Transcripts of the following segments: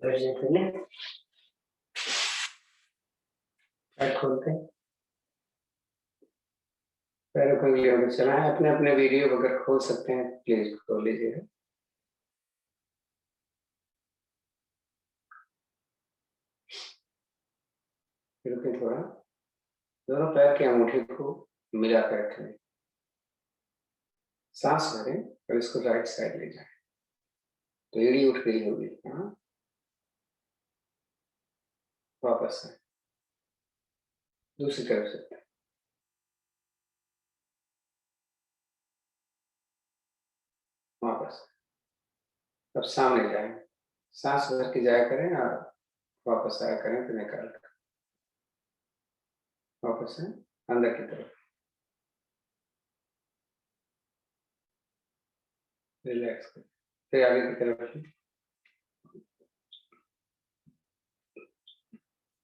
बैठ जाते हैं, पैर खोलते हैं, पैरों को उंगलियों में चलाएं। अपने अपने वीडियो अगर खोल सकते हैं प्लीज खोल लीजिए। रुके थोड़ा, दोनों पैर की अंगूठी को मिला कर रखें, सांस भरें और इसको राइट साइड ले जाएं। तो एड़ी उठ गई होगी, हाँ वापस आए, दूसरी तरफ से वापस। अब सामने जाएं, सांस भर के जाया करें और वापस आया करें, तो निकाल कर वापस आए अंदर की तरफ। रिलैक्स करें, फिर आगे की तरफ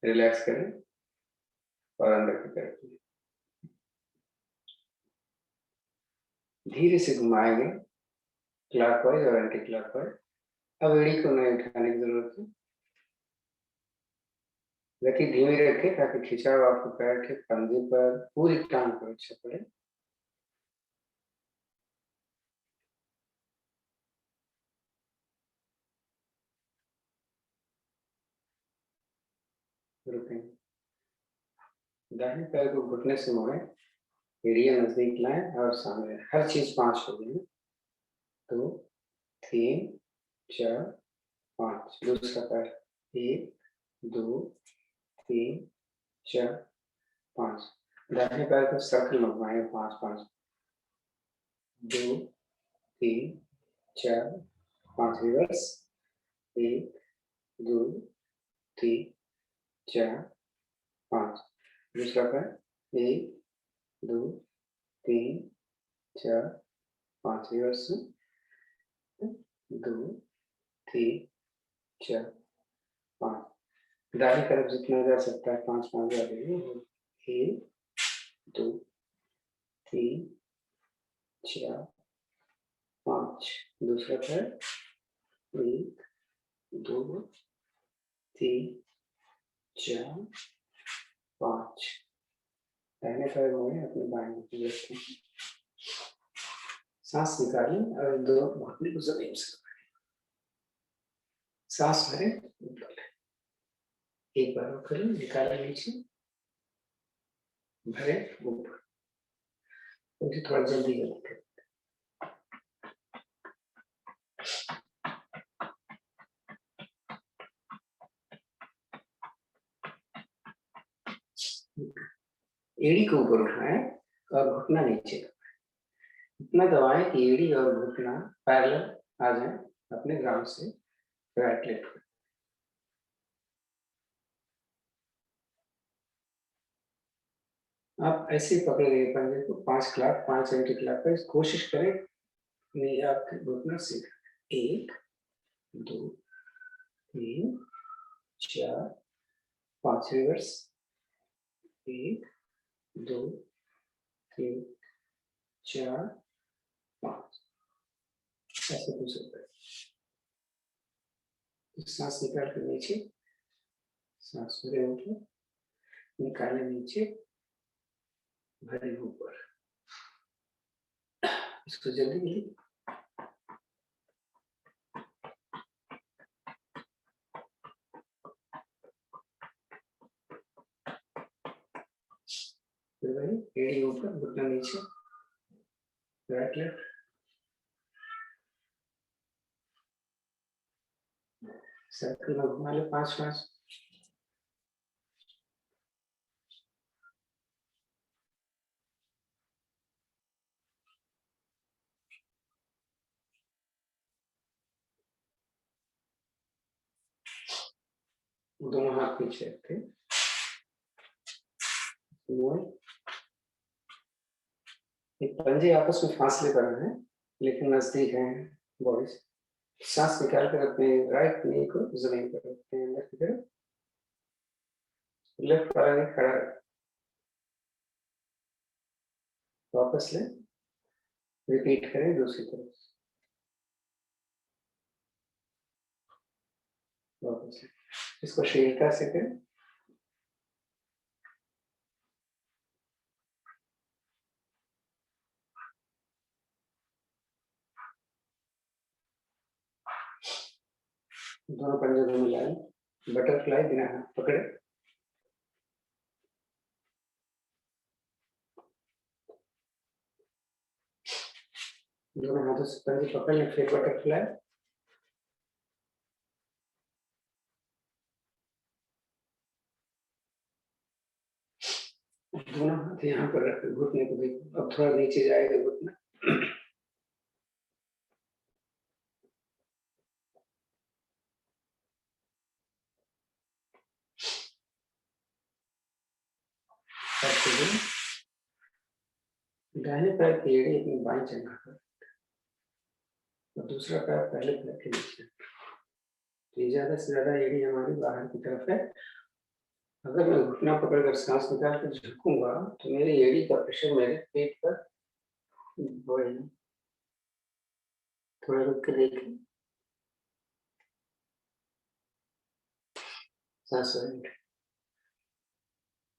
रिलैक्स करें और अंदर की तरफ धीरे से घुमाएंगे, क्लॉकवाइज और एंटी क्लॉकवाइज। अब एड़ी को नहीं उठाने की जरूरत है, गति धीमी रखें ताकि खिंचाव आपको पैर के कंधे पर पूरी टांग पर अच्छा पड़े। रुकें, दाहिने पैर को घुटने से मोड़ें, एड़ियां नजदीक लाएं और सामने। हर चीज 5 हो गई, 2 3 4 5। दूसरा पैर 1 2 3 4 5। दाहिने पैर को सर्कल घुमाएं 5 5, 2 3 4 5। रिवर्स 1 2 3 4 5। दूसरा पैर 1 2 3 4 5। रिवर्स 2 3 4 5। दाहिनी तरफ जितना जा सकता है 5 5 जा रही है। 1 2 3 4 5। दूसरा पैर 1 2 3 4 5। दाहिने पैर मोड़े, अपने बाएं की रखें, सांस निकालें और 2 घुटने को जमीन से सांस भरें, एक बार और करें, निकालें नीचे, भरें ऊपर। मुझे थोड़ा जल्दी करें। एड़ी को ऊपर उठाएं और घुटना नीचे, इतना दबाएं कि एड़ी और घुटना पैरेलल आ जाए अपने ग्राउंड से राइट लेफ्ट। आप ऐसे ही पकड़ेंगे पंजे को 5 क्लॉक 5 एंटी क्लॉकवाइज। कोशिश करें नहीं आपके घुटना सीधा। 1 2 3 4 5। रिवर्स 1 2 3 4 5। ऐसे कुछ होता है। सांस निकाल कर नीचे, सांस भरे ऊपर, निकाले नीचे, भरे ऊपर। इसको जल्दी जल्दी एड़ी ऊपर, घुटना नीचे, राइट लेफ्ट, सर्कल में घुमा ले 5 5। दोनों हाथ पीछे रखते, पंजे आपस में फासले पर हैं लेकिन नजदीक हैं बॉडी से। सांस निकाल कर अपने राइट नी को जमीन पर रखते हैं, अंदर की तरफ, लेफ्ट वाला नी खड़ा रखें, वापस लें, रिपीट करें दूसरी तरफ। इसको शीघ्रता से करें। दोनों पंजों को मिलाएं, बटरफ्लाई बिना हाथ पकड़े। दोनों हाथों से पंजे पकड़ लें, फिर बटरफ्लाई। दोनों हाथ यहाँ पर रख, घुटने को देखो, अब थोड़ा नीचे जाएगा घुटना। दाहिने पैर की एड़ी अपनी बाईं जंघा पर और दूसरा पैर पहले पैर के नीचे। तो ज्यादा से ज्यादा एड़ी हमारी बाहर की तरफ है। अगर मैं घुटना पकड़कर सांस निकाल कर झुकूंगा तो मेरी एड़ी का प्रेशर मेरे पेट पर बढ़ेगा। थोड़ा रुक के देखें, सांस लें।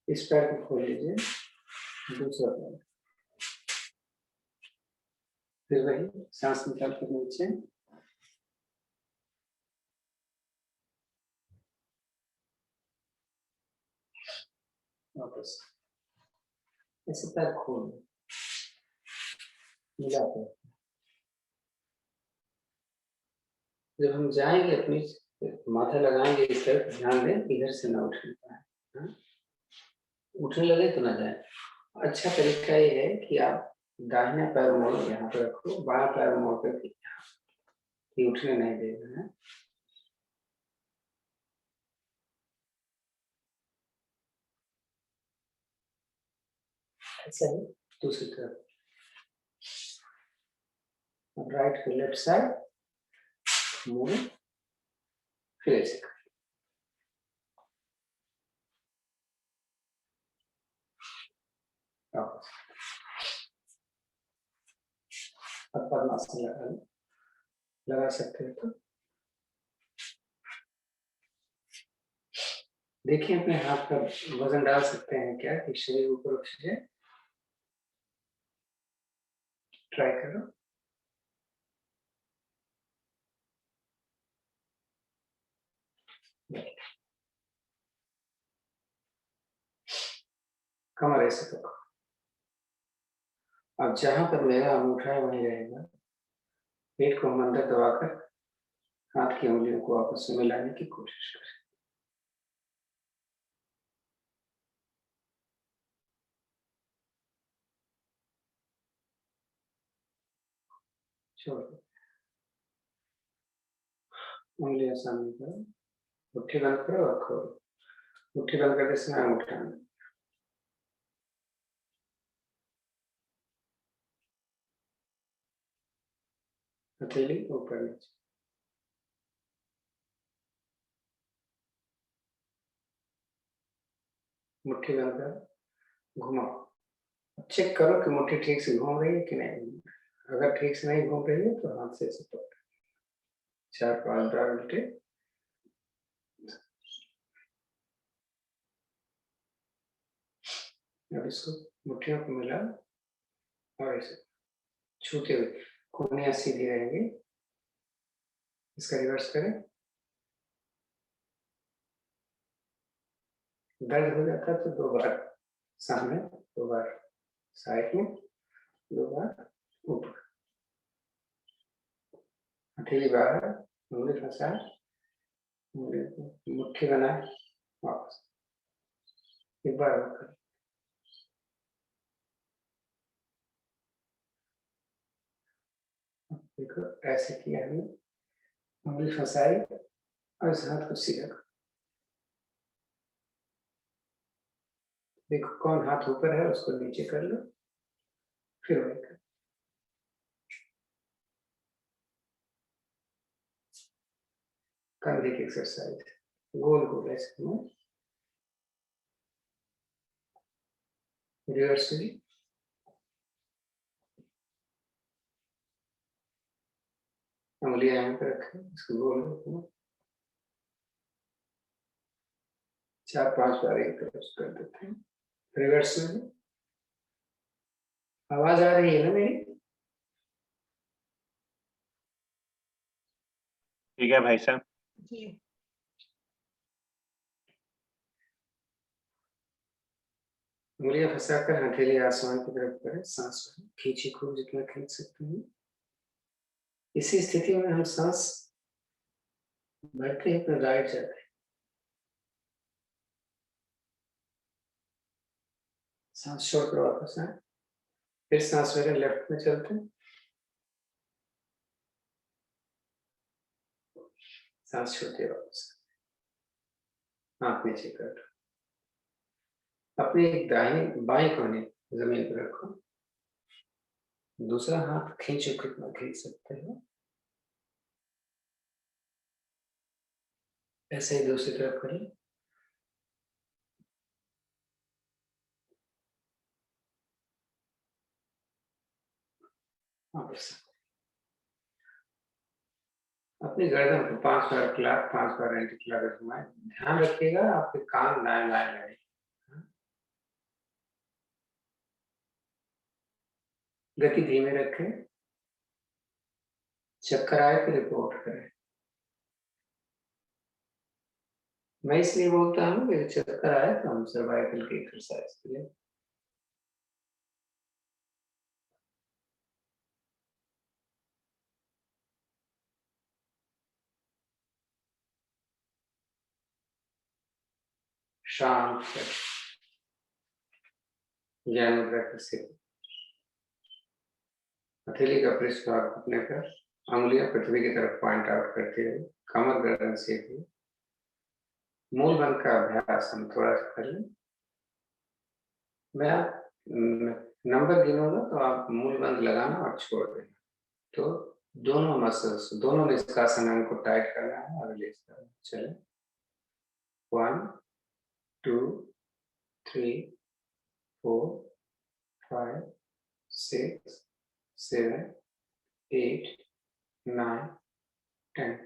इस पैर को खोल लीजिए, दूसरा पैर, फिर वही सांस निकाल कर नीचे। वापस ऐसे पैर खोल मिलाते। जब हम जाएंगे अपनी माथा लगाएंगे इस तरफ, ध्यान दें इधर से ना उठने पाए। उठने लगे तो ना जाए। अच्छा तरीका ये है कि आप दाहिना पैर मोड़ यहाँ पे रखो, बायां पैर मोड़ करके ये उठने नहीं देना है। ऐसा ही दूसरी तरफ, राइट टू लेफ्ट साइड मोड़, फिर ऐसे अब पद्मासन लगा सकते हैं। तो देखिए अपने हाथ पर वजन डाल सकते हैं क्या कि शरीर ऊपर उठ जाए। ट्राई करो। कमर ऐसे पकड़ो। अब जहां पर मेरा अंगूठा है वहीं रहेगा। पेट को हम अंदर दबाकर हाथ की उंगलियों को आपस में मिलाने की कोशिश करें। छोड़ दो, उंगलियां सामने करो, मुट्ठी बंद करो और खोलो। मुट्ठी बंद करते समय अंगूठा हथेली ऊपर नीचे। मुट्ठी बंद करो, घुमाओ। चेक करो कि मुट्ठी ठीक से घूम रही है कि नहीं। अगर ठीक से नहीं घूम रही है तो हाथ से ऐसे पकड़ो। 4-5 बार उल्टे। अब इसको मुट्ठियों को मिलाओ और ऐसे छूते हुए, कोहनियां सीधी रहेंगी। इसका रिवर्स करें। दर्द हो जाता है तो 2 बार सामने, 2 बार साइड में, 2 बार ऊपर। हथेली बाहर, उंगली फंसा, उंगली को मुट्ठी बनाए, वापस एक बार और करें। देखो ऐसे किया हमने, उंगली फंसाई और इस हाथ को सीधा कर। देखो कौन हाथ ऊपर है उसको नीचे कर लो, फिर वही कर। कंधे की एक्सरसाइज, गोल गोल ऐसे में रिवर्स भी। उंगलियां यहाँ पे रखें, इसको गोल गोल। 4-5 बार एक तरफ से कर देते हैं, रिवर्स में। आवाज आ रही है ना मेरी? ठीक है भाई साहब। जी। उंगलियां फंसाकर हथेली आसमान की तरफ करें, सांस खींची खूब जितना खींच सकते हैं। इसी स्थिति में हम सांस भरते ही अपने राइट जाते हैं, सांस छोड़कर वापस आए, फिर सांस मेरे लेफ्ट में चलते हैं, सांस छोड़ते वापस आंख नीचे कर, अपनी दाहिनी बाएं कोने जमीन पर रखो, दूसरा हाथ खींचो कितना खींच सकते हो, ऐसे ही दूसरी तरफ करिए। अपनी गर्दन को 5 बार क्लैप, 5 बार एंटी क्लैप घुमाएं। ध्यान रखिएगा आपके कान दाएं बाएं लगे। गति धीमे रखें, चक्कर आए तो रिपोर्ट करें। मैं इसलिए बोलता हूँ कि चक्कर आए तो हम सर्वाइकल की एक्सरसाइज करें। शांत ज्ञान मुद्रा की स्थिति, हथेली का पृष्ठभाग घुटने पर, अंगुलियां पृथ्वी की तरफ पॉइंट आउट करते हुए, कमर गर्दन सीधी। मूल बंद का अभ्यास हम थोड़ा सा कर लें। मैं नंबर गिनूंगा तो आप मूल बंद लगाना और छोड़ देना। तो दोनों मसल्स, दोनों निष्कासन अंग को टाइट करना है और रिलीज करना है। चले 1 2 3 4 5 6 7 8 9 10।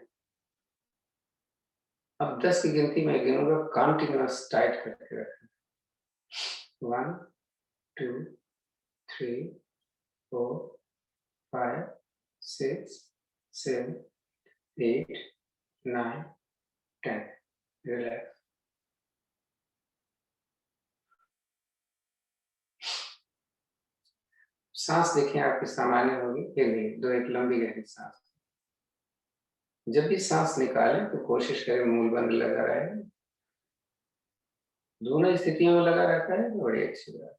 अब 10 की गिनती में गिनूंगा, कंटिन्यूअस टाइट करके रखें। 1 2 3 4 5 6 7 8 9 10। रिलैक्स। सांस देखिए आपकी सामान्य होगी कि नहीं। दो एक लंबी गहरी सांस। जब भी सांस निकालें तो कोशिश करें मूल बंद लगा रहे। दोनों स्थितियों में लगा रहता है तो बड़ी अच्छी बात।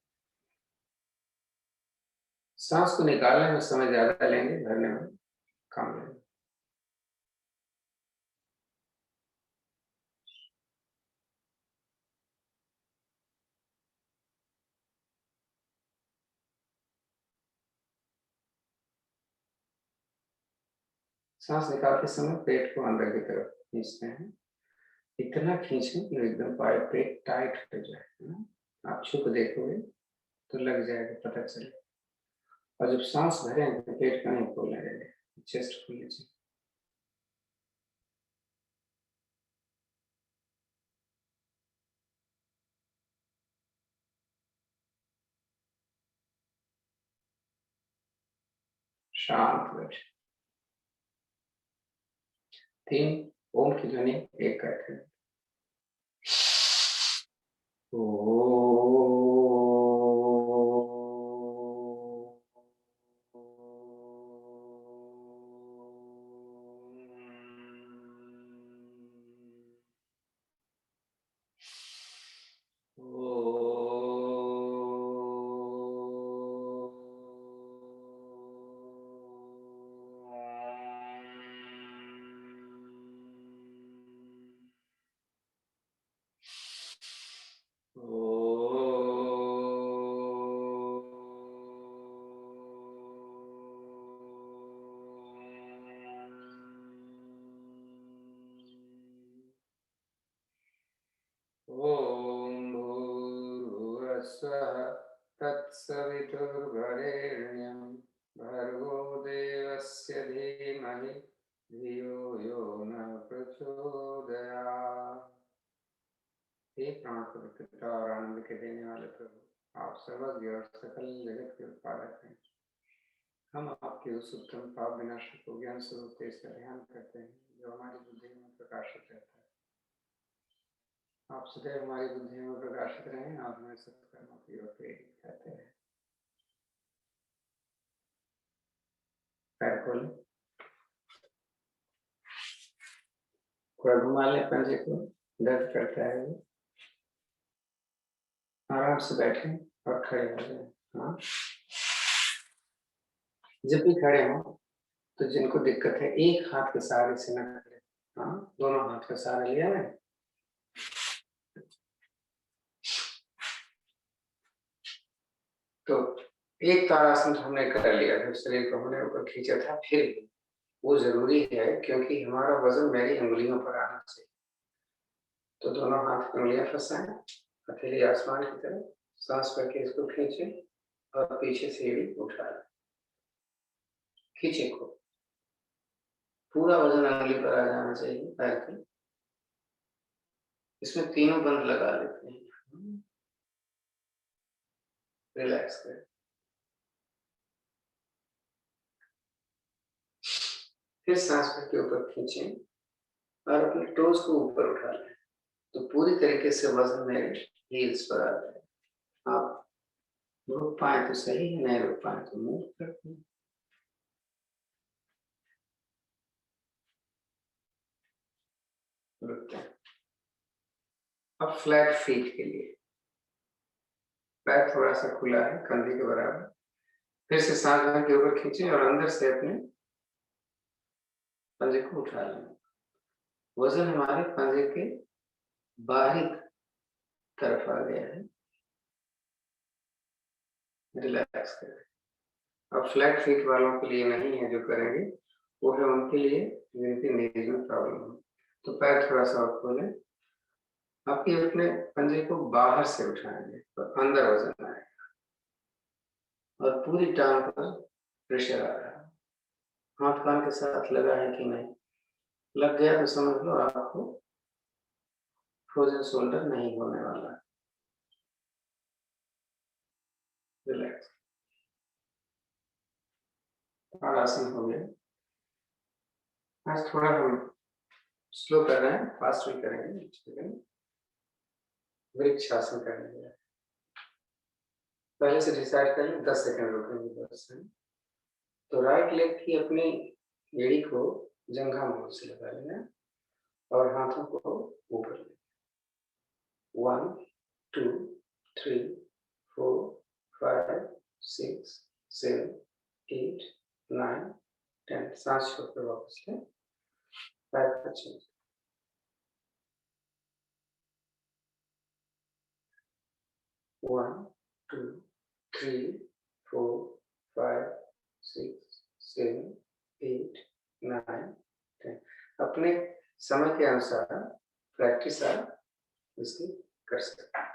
सांस को निकालने में समय ज्यादा लेंगे, भरने में कम लेंगे। सांस निकालते समय पेट को अंदर की तरफ खींचते हैं, इतना खींचें कि एकदम पेट टाइट हो जाए ना। आप छू के देखोगे तो लग जाएगा, पता चले। और जब सांस भरें तो पेट का नहीं खोलने देंगे, चेस्ट खोलने चाहिए। शांत बैठे। 3 ओम की ध्वनि एक करते हैं। तत्सवितुर्वरेण्यं भर्गो देवस्य धीमहि धियो यो न प्रचोदयात्। हे प्राण पवित्रता और आनंद के देने वाले प्रभु, आप सर्वज्ञ और सकल जगत के उत्पादक हैं। हम आपके उस उत्तम पाप विनाशक को ज्ञान स्वरूप तेज का ध्यान करते हैं जो हमारी बुद्धि में प्रकाशित रहता है। आप सदैव हमारी बुद्धि में प्रकाशित रहें, आप हमें सत्कर्मों की ओर प्रेरित करते हैं। पैर खोलें, थोड़ा घुमा लें पंजे को, दर्द करता है वो। आराम से बैठें और खड़े हो जाएं। हाँ, जब भी खड़े हों तो जिनको दिक्कत है एक हाथ के सहारे से न खड़े, हाँ, दोनों हाथ का सहारा लिया है। तो एक ताड़ासन तो हमने कर लिया, जब शरीर को हमने ऊपर खींचा था, फिर भी वो जरूरी है क्योंकि हमारा वजन मेरी उंगलियों पर आना चाहिए। तो दोनों हाथ की उंगलियां फंसाएं, हथेली आसमान की तरफ, सांस करके इसको खींचे और पीछे से भी उठा लें। खींचे को पूरा वजन उंगली पर आ जाना चाहिए पैर के। इसमें तीनों बंद लगा लेते हैं, रिलैक्स करें। फिर सांस के ऊपर खींचें और अपने टोज को ऊपर उठा लें, तो पूरी तरीके से वजन मेरे हील्स पर आ जाए। आप रुक पाए तो सही, नहीं रुक पाए तो मूव करते हैं। रुकते हैं। अब फ्लैट फीट के लिए पैर थोड़ा सा खुला है, कंधे के बराबर। फिर से सांस भर के ऊपर खींचे और अंदर से अपने पंजे को उठा लें। वजन हमारे पंजे के बाहरी तरफ आ गया है, रिलैक्स करें। अब फ्लैट फीट वालों के लिए नहीं है जो करेंगे, वो है उनके लिए जिनकी नीज में प्रॉब्लम हो। तो पैर थोड़ा सा और खोलें, आपके अपने पंजे को बाहर से उठाएंगे तो अंदर वजन आएगा और पूरी टांग पर प्रेशर आ रहा है। हाथ कान के साथ लगा है कि नहीं, लग गया तो समझ लो आपको फ्रोजन शोल्डर नहीं होने वाला। रिलैक्स, आसन हो गया। आज थोड़ा हम स्लो कर रहे हैं, फास्ट भी करेंगे। वृक्षासन करेंगे। पहले से डिसाइड कर लें, 10 सेकंड रुकेंगे बस। तो राइट लेग की अपनी एड़ी को जंघा मूल से लगा लेना और हाथों को ऊपर ले। 1 2 3 4 5 6 7 8 9 10। सांस छोड़कर वापस लें, पैर पर चेंज। 1 2 3 4 5 6 7 8 9 10। अपने समय के अनुसार प्रैक्टिस आप इसकी कर सकते हैं।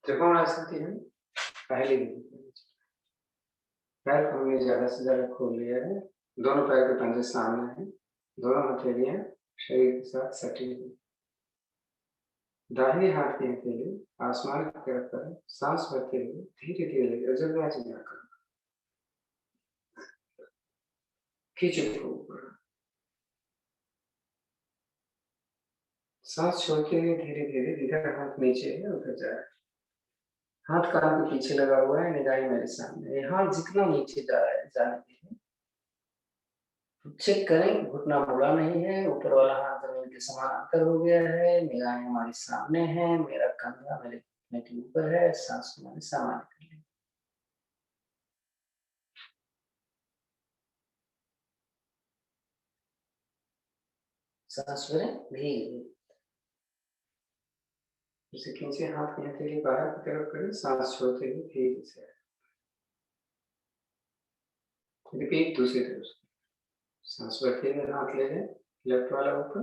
त्रिकोणासन की हम पहले पैर को हमने ज्यादा से ज्यादा खोल लिया है, दोनों पैर के पंजे सामने हैं, दोनों हथेलियां शरीर के साथ सटी हुई। दाहिने हाथ की हथेली आसमान की तरफ करें, सांस भरते हुए धीरे धीरे जल्दबाजी न करें। खींचे को ऊपर, सांस छोड़ते हुए धीरे धीरे जिधर हाथ नीचे है उधर जाए। हाथ कान के पीछे लगा हुआ है, निगाह मेरे सामने। हाथ जितना नीचे जा रहा है जाने दीजिए। चेक करें, घुटना मुड़ा नहीं है, ऊपर वाला हाथ जमीन के समानांतर हो गया है, निगाहें हमारे सामने है, मेरा कंधा मेरे घुटने के ऊपर है, सांस को मैंने सामान्य कर लिया। सांस भरें धीरे, उसे खींचे, हाथ की हथेली बाहर की तरफ करें, सांस छोड़ते हुए धीरे से रिपीट। दूसरी तरफ सांस भरते हुए हाथ ले लें, लेफ्ट वाला ऊपर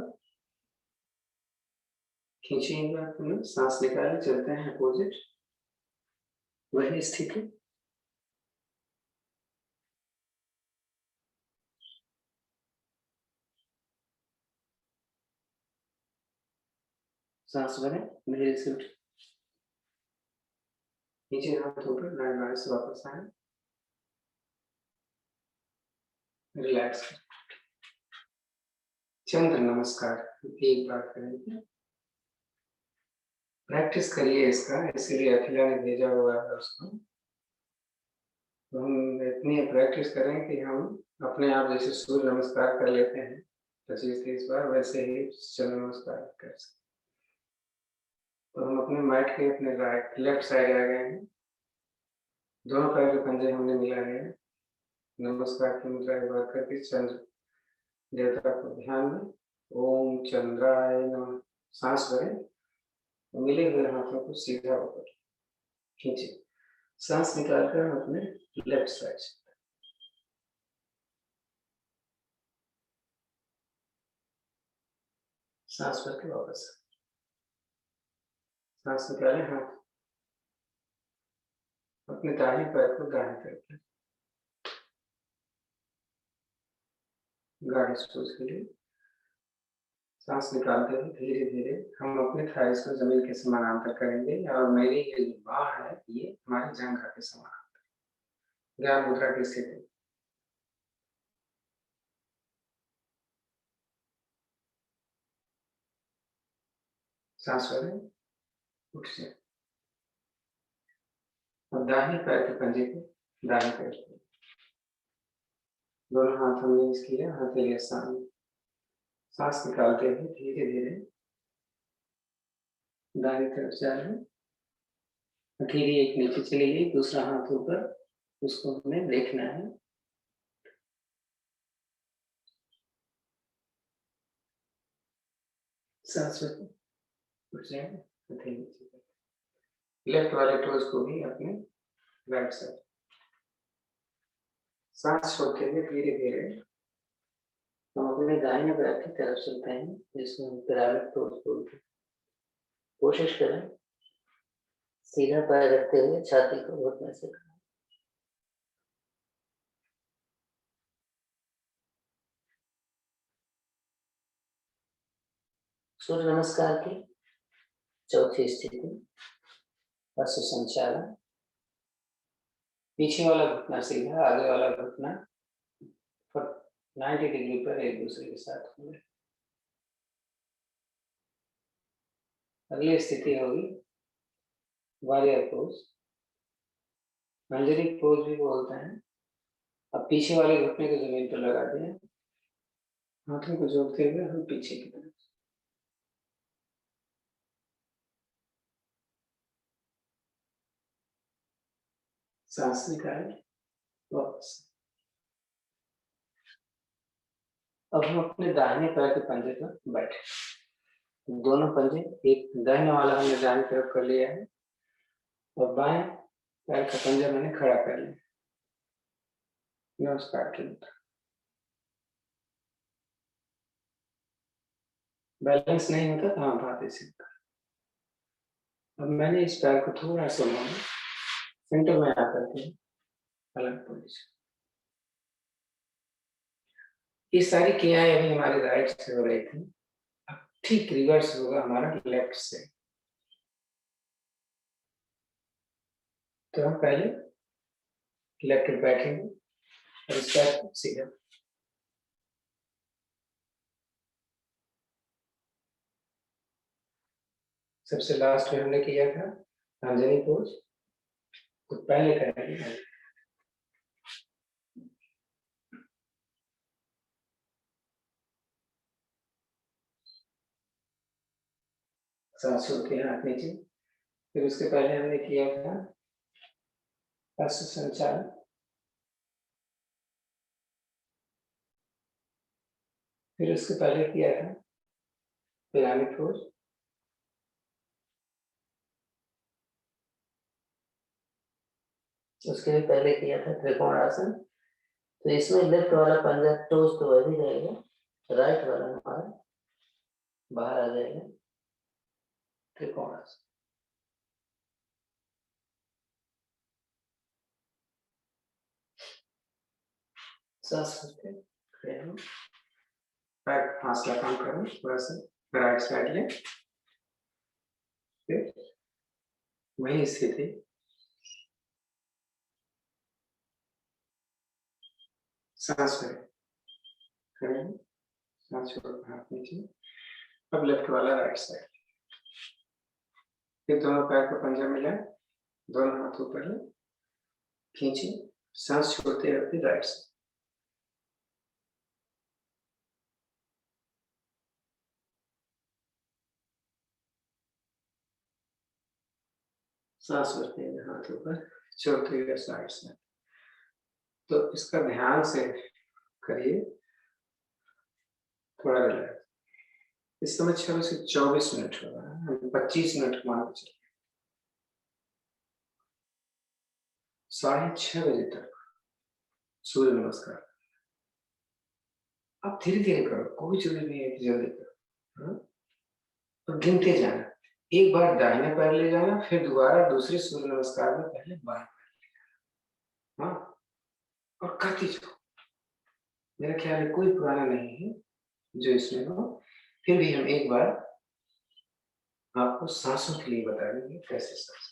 खींचेंगे, सांस निकालें, चलते हैं अपोजिट, वही स्थिति। सांस भरें, धीरे से उठें, नीचे हाथ ऊपर, दाएं से वापस आए, रिलैक्स करें। चंद्र नमस्कार एक बार करेंगे, प्रैक्टिस करिए इसका, इसीलिए अखिला ने भेजा हुआ है उसको। तो हम इतनी प्रैक्टिस करें कि हम अपने आप जैसे सूर्य नमस्कार कर लेते हैं 25-30 बार, वैसे ही चंद्र नमस्कार कर सकते। तो हम अपने मैट के अपने राइट लेफ्ट साइड आ गए हैं, दोनों पैर के पंजे हमने मिला है, नमस्कार की मुद्रा एक बार करके चंद्र देवता को ध्यान में, ओम चंद्राय नमः, सांस भरें, मिले हुए हाथों को सीधा ऊपर खींचे, सांस निकालकर अपने लेफ्ट साइड से सांस भर के वापस, सांस निकाले, हाथ अपने दाहिने पैर को दाहिने तरफ, गाढ़े स्ट्रोक के लिए सांस निकालते हुए धीरे धीरे हम अपने थाइस को जमीन के समानांतर करेंगे, और मेरी ये जो बाह है ये हमारी जंघा के समानांतर, ज्ञान मुद्रा की स्थिति। सांस भरें, उठ जाए, और दाहिने पैर के पंजे को दाहिने पैर को, दोनों हाथ हमने इसके लिए हथेलियां सामने, सांस निकालते हुए धीरे धीरे दाहिनी तरफ जा रहे हैं, हथेली एक नीचे चली गई, दूसरा हाथ ऊपर, उसको हमें देखना है। सांस उठ जाए, हथेली नीचे, लेफ्ट वाले टोज को भी अपने राइट साइड, सांस छोड़ते हुए धीरे धीरे हम अपने दाहिने पैर की तरफ चलते हैं, जिसको हम पिरामिड पोज बोलते हैं। कोशिश करें सीधा पैर रखते हुए छाती को घुटने से, सूर्य नमस्कार की चौथी स्थिति, अश्व संचालन, पीछे वाला घुटना सीधा, आगे वाला घुटना 90 डिग्री पर एक दूसरे के साथ होंगे। अगली स्थिति होगी वॉरियर पोज, मंजरी पोज भी बोलते हैं। अब पीछे वाले घुटने को जमीन पर लगा दें, हाथों को जोड़ते हुए हम पीछे की तरफ, सांस निकालें, वापस। अब हम अपने दाहिने पैर के पंजे पर बैठे, दोनों पंजे, एक दाहिने वाला हमने दाहिने तरफ कर लिया है, और बाएं पैर का पंजा मैंने खड़ा कर लिया, नमस्कार की मुद्रा। बैलेंस नहीं होता तो हम हाथ ऐसे, अब मैंने इस पैर को थोड़ा सा सेंटर में आकर के अलग पोजीशन, ये सारी क्रियाएं अभी हमारे राइट से हो रही थी, अब ठीक रिवर्स होगा हमारा लेफ्ट से। तो हम पहले लेफ्ट पे बैठेंगे और इस पैर को सीधा, सबसे लास्ट में हमने किया था अंजनी पोज, तो पहले करेंगे सांस के हाथ नीचे, फिर उसके पहले हमने किया था अश्व संचालन, फिर उसके पहले किया था पिरामिड पोज, उसके भी पहले किया था त्रिकोण आसन। तो इसमें लेफ्ट वाला पंजा टोज तो वही रहेगा, राइट वाला हमारा बाहर आ जाएगा, त्रिकोण आसन। सांस लेते खड़े हो, पैर फासला काम करो, थोड़ा सा राइट साइड ले, वही स्थिति सांस में करेंगे, सांस छोड़ हाथ नीचे। अब लेफ्ट वाला राइट साइड, फिर दोनों पैर का पंजा मिलाएं, दोनों हाथ ऊपर ले खींचे, सांस छोड़ते रहते राइट साइड। सांस छोड़ते हुए हाथ ऊपर, छोड़ते हुए साइड से। तो इसका ध्यान से करिए, थोड़ा रिलैक्स। इस समय 6:24 हो रहा है, 25 मिनट मान के चलिए, 6:30 बजे तक सूर्य नमस्कार। आप धीरे धीरे करो, कोई जरूरी नहीं है कि जल्दी करो, और गिनते जाना। एक बार दाहिने पैर ले जाना, फिर दोबारा दूसरे सूर्य नमस्कार में पहले बाएं पैर ले जाना, और करते जाओ। मेरा ख्याल है कोई पुराना नहीं है जो इसमें हो। फिर भी हम एक बार आपको सांसों के लिए बता देंगे कैसे सांस।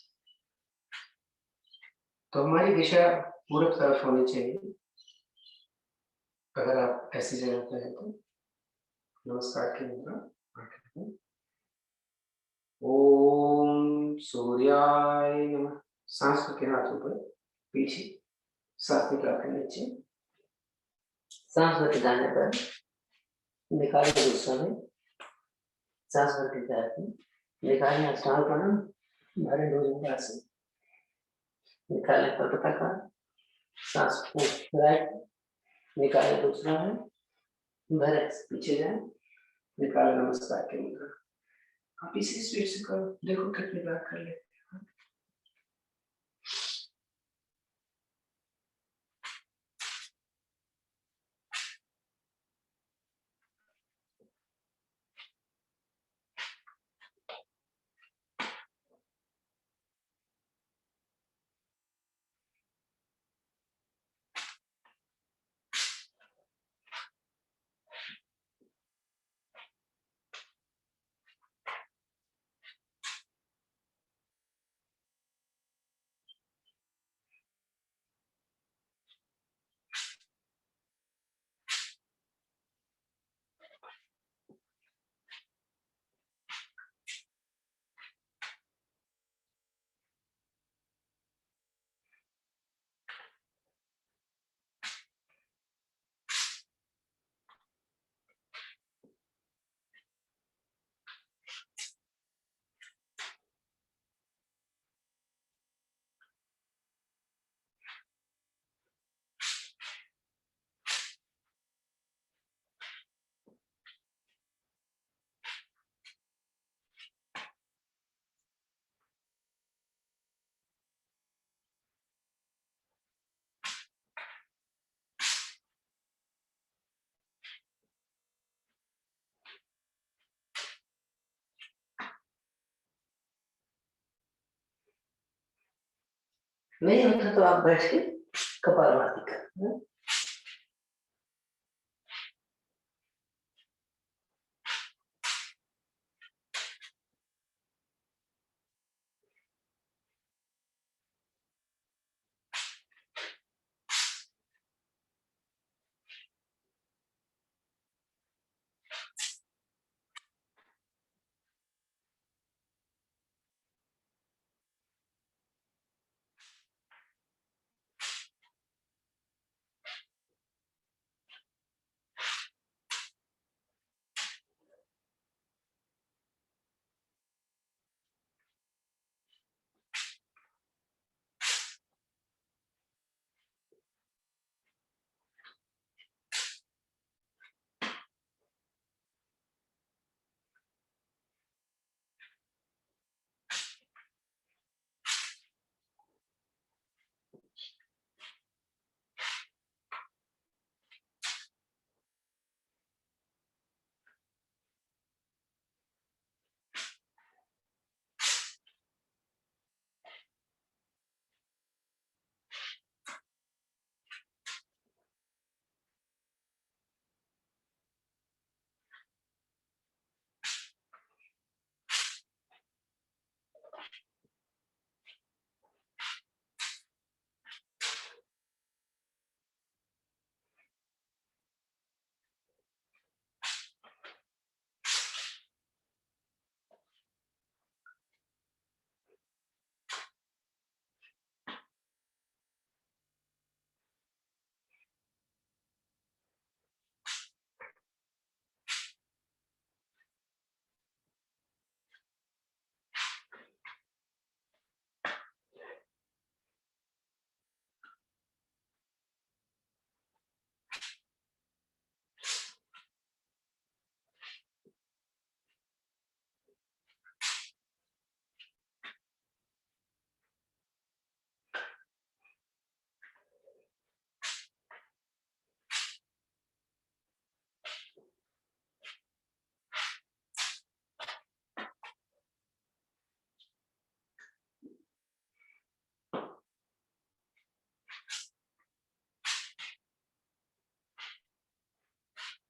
तो हमारी दिशा पूरब तरफ होनी चाहिए, अगर आप ऐसी जगह पर हैं तो। नमस्कार की मुद्रा, ओम सूर्याय नमः। सांस के हाथ ऊपर पीछे, सांस निकालकर नीचे, सांस भर के दाहिने पर निकाल के दूसरा में, सांस भर के पैर में निकालने अष्टांग प्राणायाम, भरे भुजंगासन, निकालने पर्वताकार, सांस को राइट, निकाले दूसरा है, भरे पीछे जाए, निकाले नमस्कार की मुद्रा। आप इसी स्पीड से करो, देखो कितनी बार कर लेते हैं। नहीं होता तो आप बैठ के कपालभाति करें।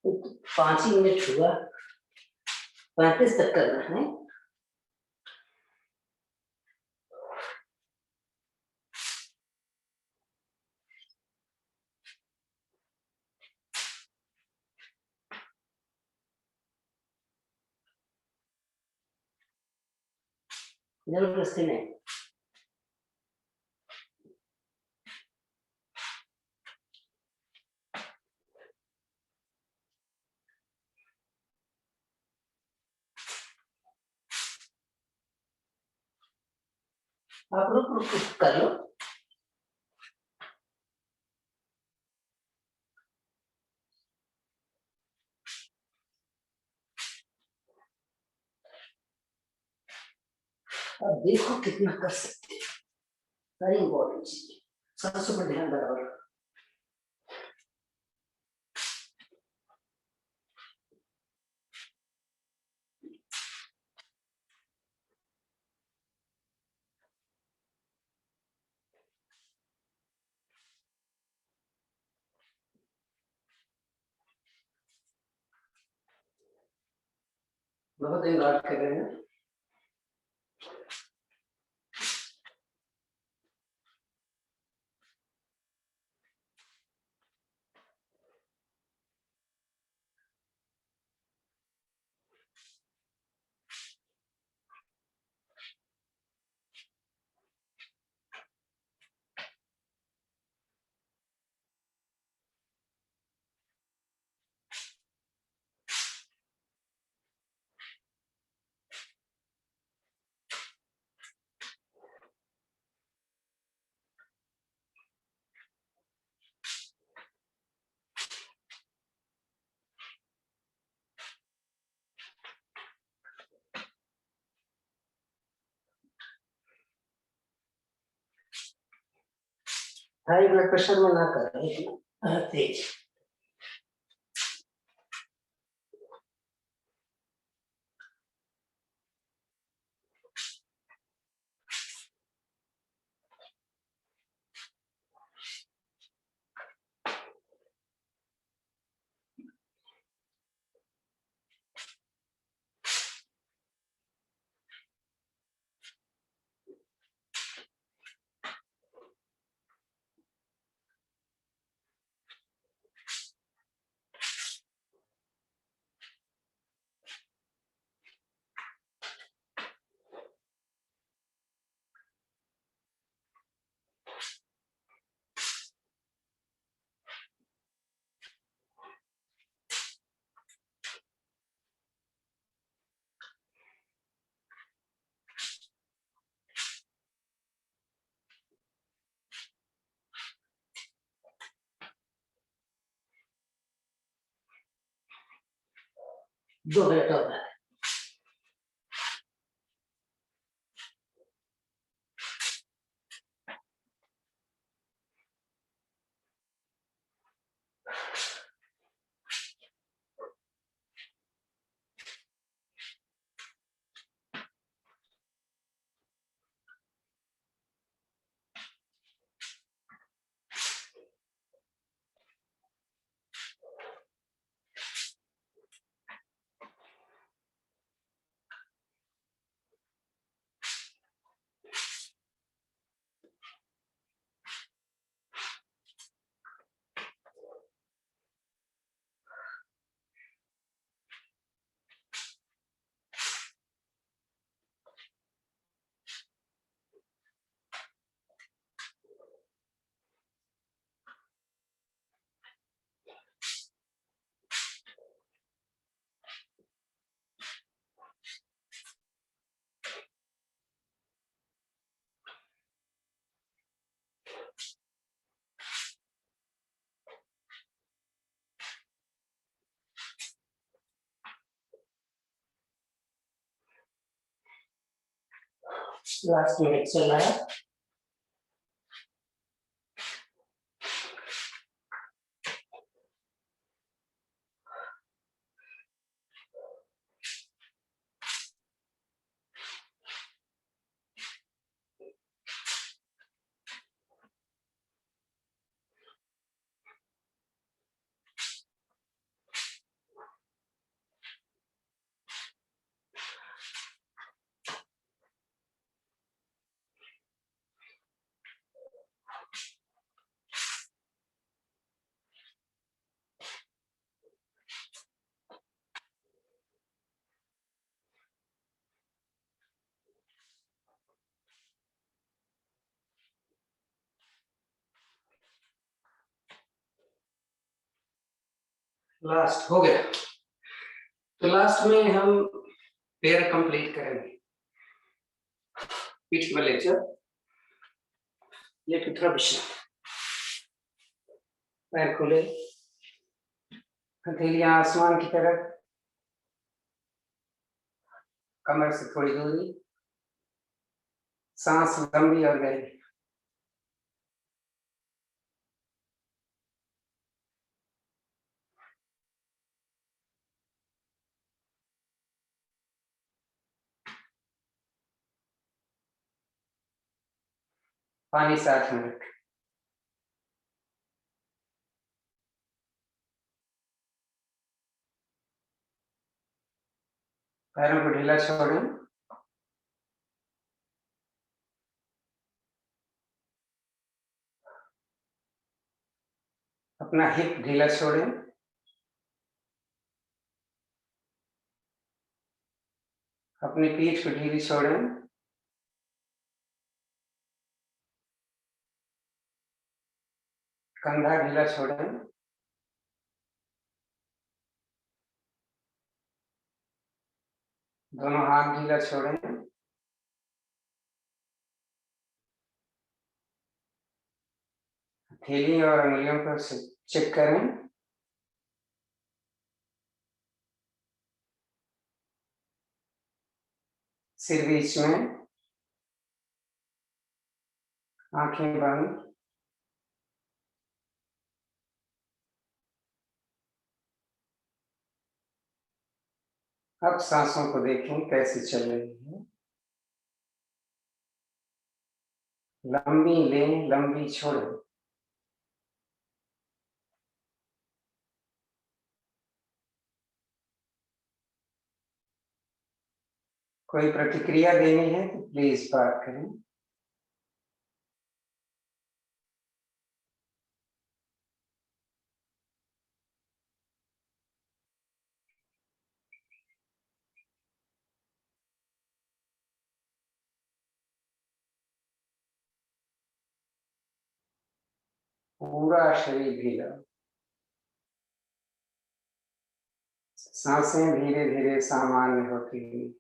5 ही मिनट हुआ, 35 तक करना है। जबरदस्ती नहीं। आप रुक रुक कर लो। अब देखो कितना कर सकते हैं। सारी इम्पोर्टेंट चीज, सबसे पर ध्यान बराबर। बहुत इंगार कर रहे हैं। हाई ब्लड प्रेशर में ना करें तेज। दो मिनट होता है। लास्ट मिनट चल रहा है। लास्ट हो गया। तो लास्ट में हम पेयर कंप्लीट करेंगे। पीठ पर लेकर लेकिन थोड़ा विश्राम, पैर खुले, हथेलियां आसमान की तरफ, कमर से थोड़ी दूरी, सांस लंबी और गहरी। पानी साथ में रखें। पैरों को ढीला छोड़ें। अपना हिप ढीला छोड़ें। अपनी पीठ को ढीली छोड़ें। कंधा ढीला छोड़ें। दोनों हाथ ढीला छोड़ें। हथेली और उंगलियों को चेक करें। सिर बीच में, आंखें बंद। अब सांसों को देखें कैसे चल रही है। लंबी लें, लंबी छोड़ें। कोई प्रतिक्रिया देनी है तो प्लीज बात करें। पूरा शरीर ढीला, सांसें धीरे धीरे सामान्य होती हैं।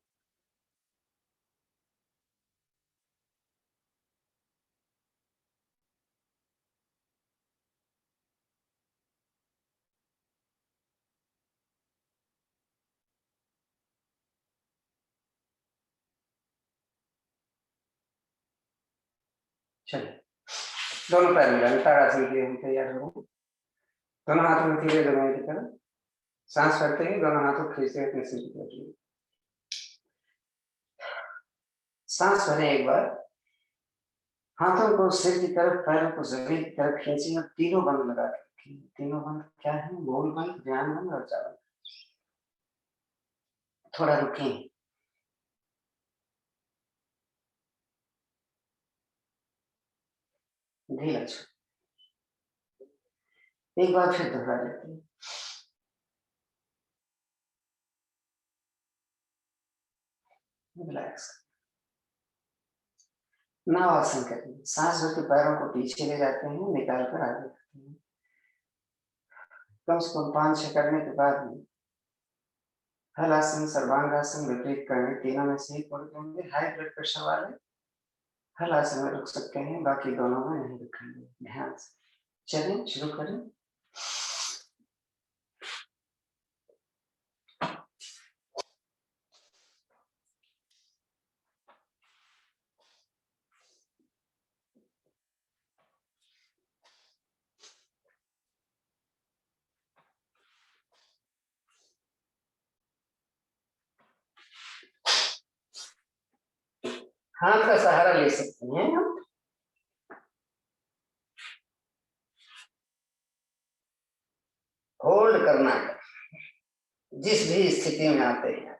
चलिए, दोनों पैर मिलाएं, ताड़ासन के लिए हम तैयार हो। दोनों हाथों में धीरे दोनों की तरफ सांस भरते ही दोनों हाथों खींचते अपने सिर की तरफ। सांस भरें एक बार, हाथों को सिर की तरफ, पैरों को जमीन की तरफ खींचें और तीनों बंद लगा के रखें। तीनों बंद क्या है? मूल बंद, ध्यान बंद और चावल। थोड़ा रुकें। ढीला छोड़। एक बार फिर दोहरा लेते हैं। रिलैक्स। नावासन करें। सांस भर के पैरों को पीछे ले जाते हैं, निकाल कर आगे रखते हैं। कम से कम 5-6 करने के बाद में हलासन, सर्वांगासन, विपरीत करने, तीनों में से ही कोई होंगे। हाई ब्लड प्रेशर वाले हलासन में रुक सकते हैं, बाकी दोनों में नहीं रुकेंगे। ध्यान से चलें, शुरू करें। हाथ का सहारा ले सकते हैं हम। होल्ड करना है जिस भी स्थिति में आते हैं।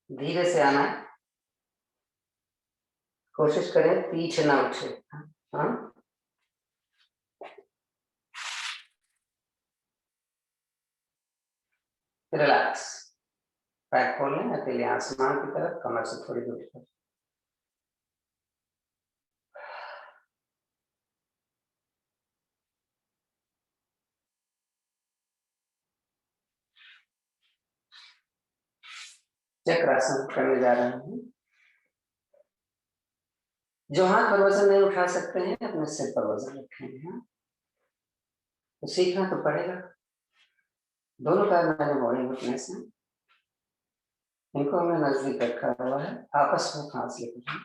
धीरे से आना है, कोशिश करें पीठ ना उठे। हाँ, रिलैक्स, पैर खोल लें, अकेले आसमान की तरफ, कमर से थोड़ी दूर पर। चक्रासन करने जा रहे हैं। जो हाथ पर वजन नहीं उठा सकते हैं अपने सिर पर वजन रखेंगे। तो सीखना तो पड़ेगा। दोनों पैर मैंने मोड़े घुटने से, इनको हमने नजदीक रखा हुआ है, आपस में खांस लेकर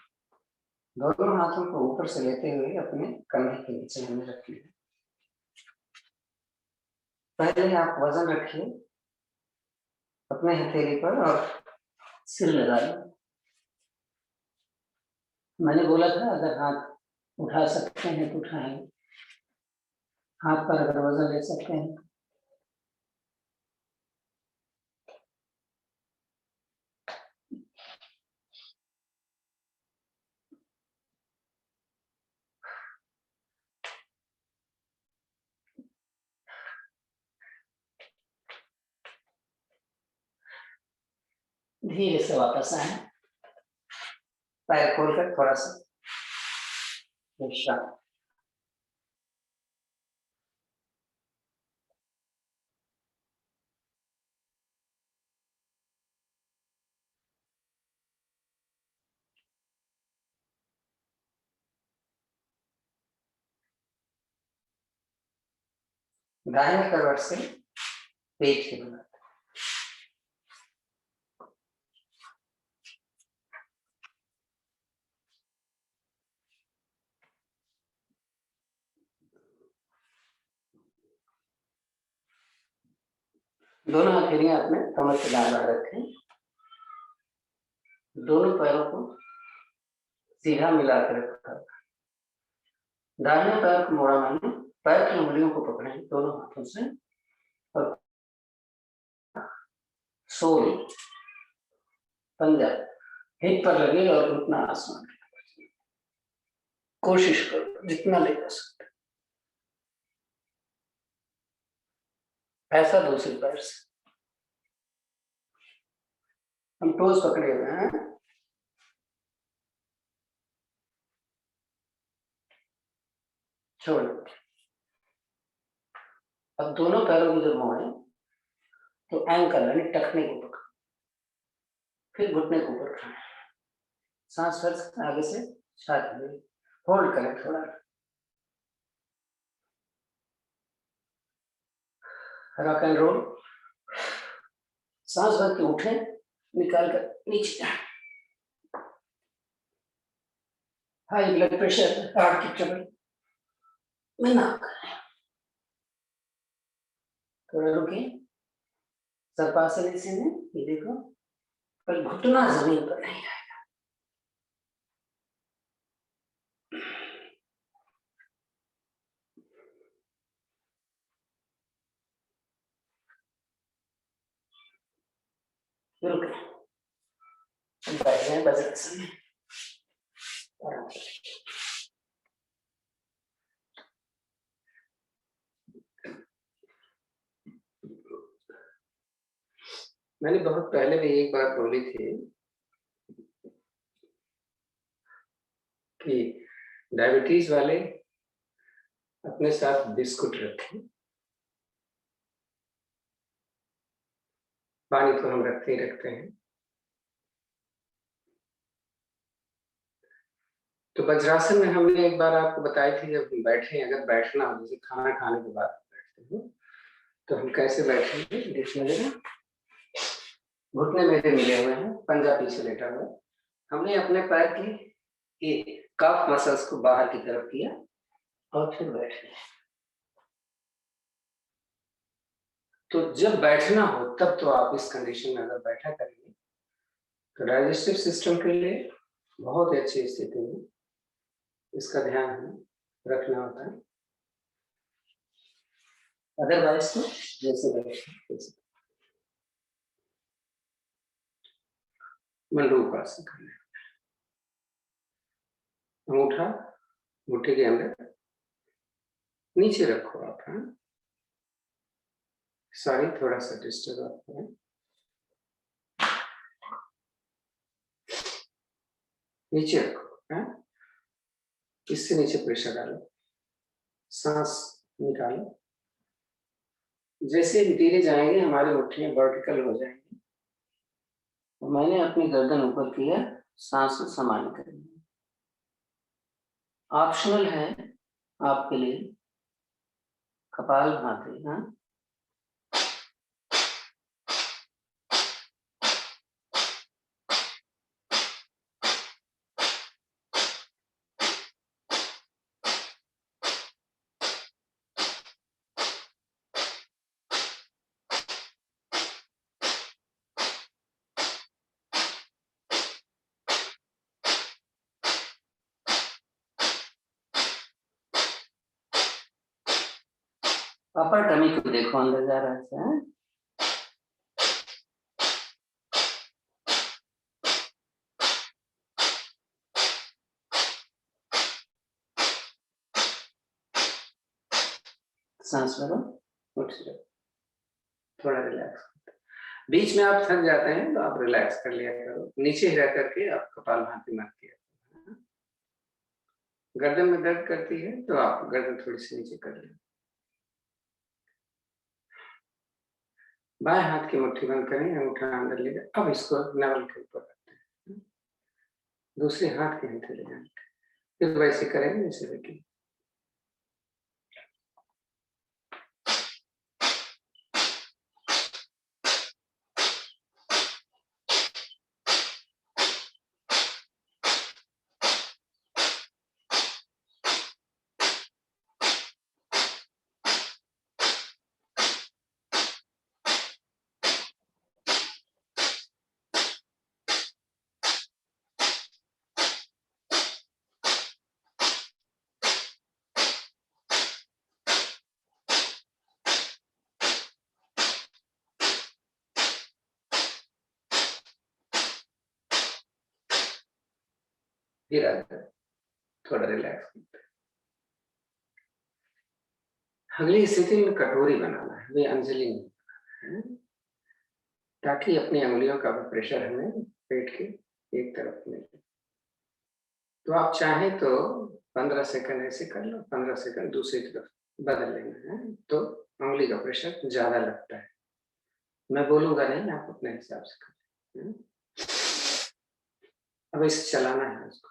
दोनों हाथों को ऊपर से लेते हुए अपने कंधे के नीचे हमें रख लिया। पहले आप वजन रखिए अपने हथेली पर और सिर लगा लो। मैंने बोला था अगर हाथ उठा सकते हैं तो उठाएं, हाथ पर अगर वजन ले सकते हैं। धीरे से वापस आए, पैर खोलकर थोड़ा सा विश्राम। दाहिने करवट से पेट के बल, दोनों हथेलियां अपने कमर के दाएं रखें, दोनों पैरों को सीधा मिलाकर रखा। दाहिने पैर को मोड़ा मैंने, पैर की उंगलियों को पकड़े दोनों हाथों से और सोल पंजा हिप पर लगे और घुटना आसमान। कोशिश करो जितना ले जा सकते, ऐसा दूसरी पैर से। हम टोज पकड़े हुए हैं, छोड़। अब दोनों पैरों की जब मोड़े तो एंकल यानी टखने को पकड़, फिर घुटने को ऊपर उठाएं, सांस फर्क आगे से छाती में होल्ड करें थोड़ा, रॉक एंड रोल। सांस भर के उठे, निकाल कर नीचे। हाई ब्लड प्रेशर, हार्ट की ट्रबल में ना करें। थोड़ा रुके, सर्पासन में ये देखो, पर घुटना जमीन पर नहीं है। रुके, बैठ जाए वज्रासन में। मैंने बहुत पहले भी एक बात बोली थी कि डायबिटीज वाले अपने साथ बिस्कुट रखें। पानी तो हम रखते ही रखते हैं। तो वज्रासन में हमने एक बार आपको बताई थी, जब बैठे, अगर बैठना हो, जैसे खाना खाने के बाद बैठते हो, तो हम कैसे बैठेंगे देखिए। घुटने मेरे मिले हुए हैं, पंजा पीछे लेटा हुआ है। हमने अपने पैर की कफ मसल्स को बाहर की तरफ किया और फिर बैठ गए। तो जब बैठना हो तब तो आप इस कंडीशन में अगर बैठा करेंगे तो डाइजेस्टिव सिस्टम के लिए बहुत अच्छी स्थिति में इसका ध्यान हमें रखना होता है। अदरवाइज तो जैसे बैठे मंडूकासन करना है। अंगूठा मुट्ठी के अंदर नीचे रखो आप। हाँ, सॉरी थोड़ा सा डिस्टर्ब आपको है। नीचे रखो। हाँ, इससे नीचे प्रेशर डालो, सांस निकालो। जैसे धीरे जाएंगे हमारी मुट्ठियां वर्टिकल हो जाएंगी। तो मैंने अपनी गर्दन ऊपर किया, सांस सामान्य करेंगे। ऑप्शनल है आपके लिए कपालभाति। हाँ, अपर टमी को देखो अंदर जा रहा है। हाँ? सांस भरो, उठ जाओ, थोड़ा रिलैक्स। बीच में आप थक जाते हैं तो आप रिलैक्स कर लिया करो, नीचे ही रह करके आप कपालभाति मत किया। गर्दन में दर्द करती है तो आप गर्दन थोड़ी सी नीचे कर लें। बाएं हाथ की मुट्ठी बंद करें, अंगूठा अंदर ले जाए। अब इसको नवल के ऊपर रखते हैं, दूसरे हाथ के हथेली ले जाएंगे, फिर वैसे करेंगे जैसे देखिए। फिर आकर थोड़ा रिलैक्स। अगली स्थिति में कटोरी बनाना है, वे अंजलि है, ताकि अपनी अंगुलियों का प्रेशर हमें पेट के एक तरफ मिले। तो आप चाहें तो 15 सेकंड ऐसे कर लो, 15 सेकंड दूसरी तरफ बदल लेना है, तो उंगली का प्रेशर ज्यादा लगता है। मैं बोलूंगा नहीं, आप अपने हिसाब से करें। अब इसे चलाना है उसको।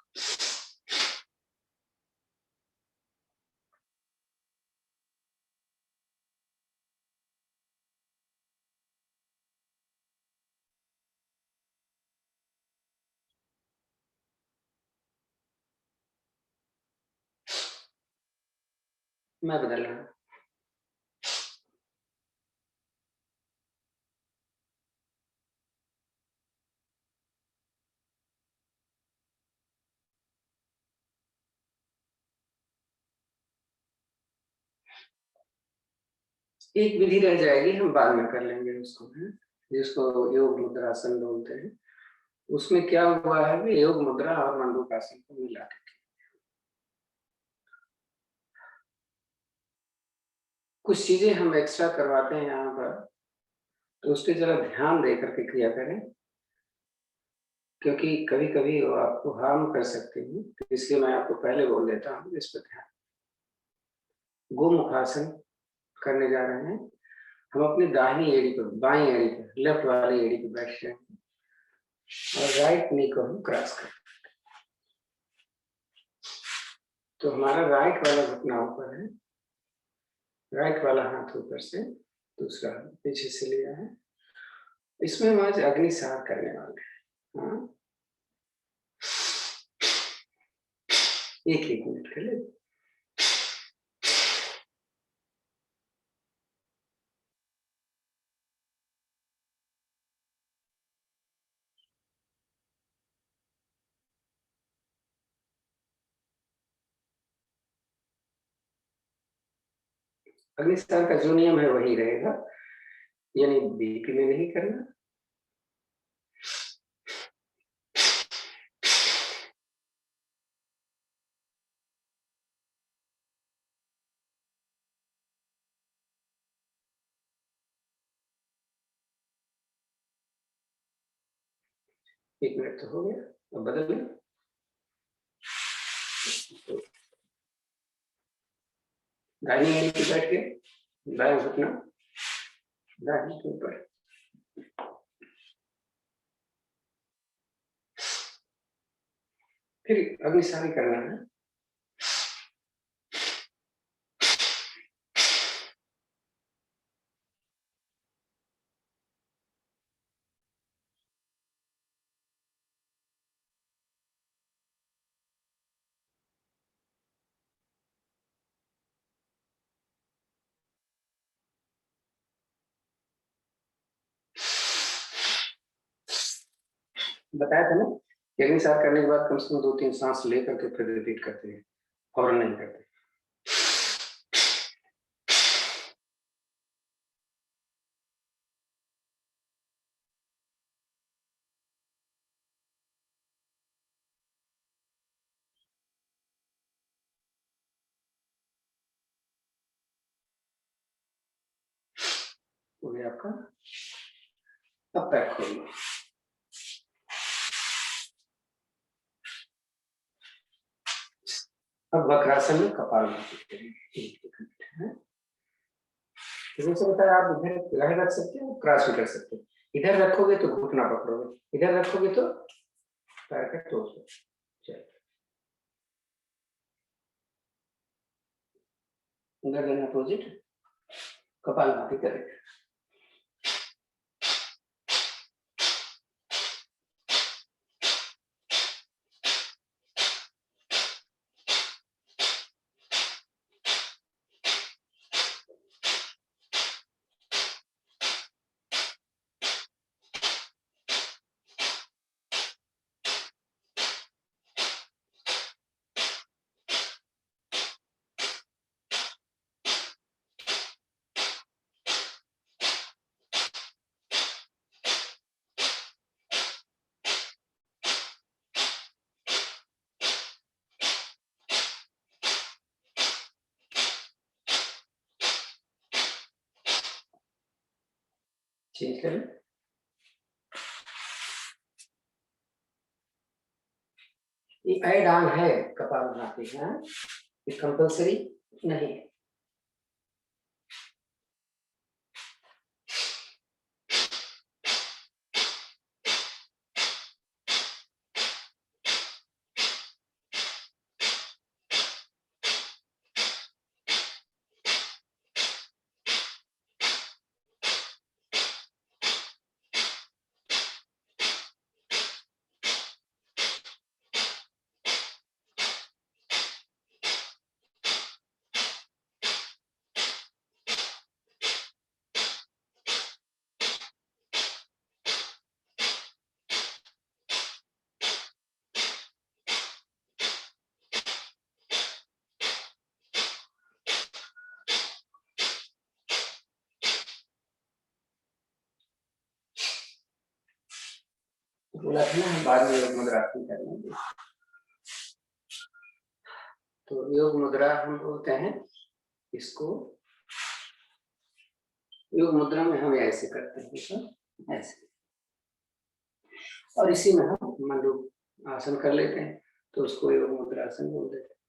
मैं बदल रहा हूं। एक विधि रह जाएगी, हम बाद में कर लेंगे उसको, है जिसको योग मुद्रासन बोलते हैं। उसमें क्या हुआ है कि योग मुद्रा और मंडूकासन को मिला के कुछ चीजें हम एक्स्ट्रा करवाते हैं यहाँ पर, तो उस पर जरा ध्यान दे करके किया करें, क्योंकि कभी कभी वो आपको हार्म कर सकते हैं। तो इसलिए मैं आपको पहले बोल देता हूँ इस पर ध्यान। गोमुखासन करने जा रहे हैं। हम अपनी दाहिनी एड़ी पर, बाई एड़ी पर, लेफ्ट वाली एड़ी पर बैठ रहे हैं और राइट नी को हम क्रॉस करें। तो हमारा राइट वाला घुटना ऊपर है, राइट वाला हाथ ऊपर से, दूसरा पीछे से लिया है। इसमें हम आज अग्निसार करने वाले हैं। हाँ, एक मिनट के लिए। अग्निसार का जो नियम है वही रहेगा, यानी बीपी में नहीं करना, 1 मिनट तो हो गया, अब बदल लें। दाहिनी एड़ी पे बैठ के दाएं घुटना दाहिने के ऊपर, फिर अग्निसारी करना है। बताया था ना कि अग्निसार करने के बाद कम से कम 2-3 सांस लेकर के फिर रिपीट करते हैं, फौरन नहीं करते। हो गया आपका, अब पैर खोलिए। अब वक्रासन में कपालभाति करेंगे। जैसे बताया, आप इधर रख सकते हो, क्रॉस भी कर सकते हो। इधर रखोगे तो घुटना पकड़ोगे, इधर रखोगे तो पैर का टोस। चलिए गर्दन अपोजिट कपालभाति करेंगे। चेंज करें। ये ऐड ऑन है कपालभाति, है ये कंपलसरी नहीं है। बोला था ना हम बाद में योग मुद्रा करेंगे। तो योग मुद्रा हम बोलते हैं इसको, योग मुद्रा में हम ऐसे करते हैं, ऐसे, और इसी में हम मंडू आसन कर लेते हैं, तो उसको योग मुद्रा आसन बोल देते हैं।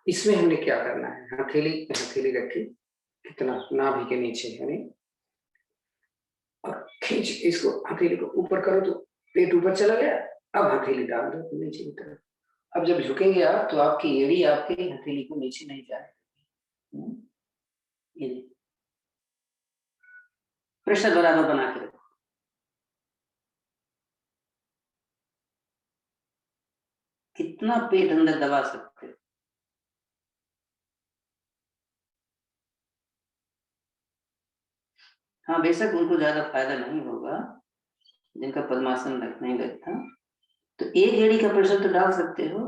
इसमें हमने क्या करना है, हथेली रखी कितना नाभि के नीचे, यानी और खींच इसको, हथेली को ऊपर करो तो पेट ऊपर चला गया। अब हथेली डाल दो नीचे की तरफ। अब जब झुकेंगे आप तो आपकी एड़ी आपके हथेली को नीचे नहीं जाएगी। ये प्रेशर बराबर बना के रखो। कितना पेट अंदर दबा सकते हो। हाँ बेशक उनको ज्यादा फायदा नहीं होगा जिनका पद्मासन नहीं लगता, तो एक एड़ी का प्रेशर तो डाल सकते हो।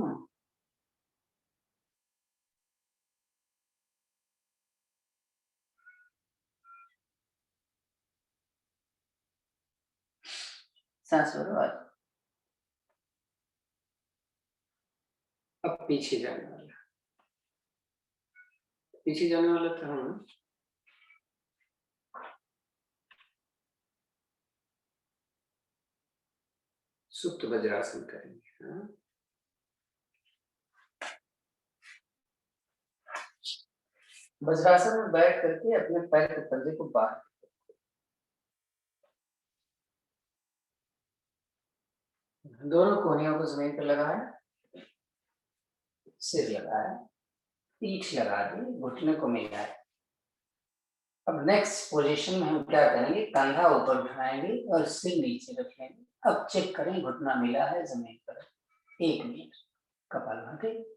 सांस भरो। अब पीछे जाने वाला, पीछे जाने वाला तो हम सुप्त वज्रासन करेंगे। हाँ, वज्रासन में बैठ करके अपने पैर के तर्जे को बाहर, दोनों कोहनियों को जमीन पर लगाएं, सिर लगाए, पीठ लगा दी, घुटने को मिलाए। अब नेक्स्ट पोजीशन में हम क्या करेंगे, कंधा ऊपर उठाएंगे और सिर नीचे रखेंगे। अब चेक करें घुटना मिला है जमीन पर। 1 मिनट कपालभाति।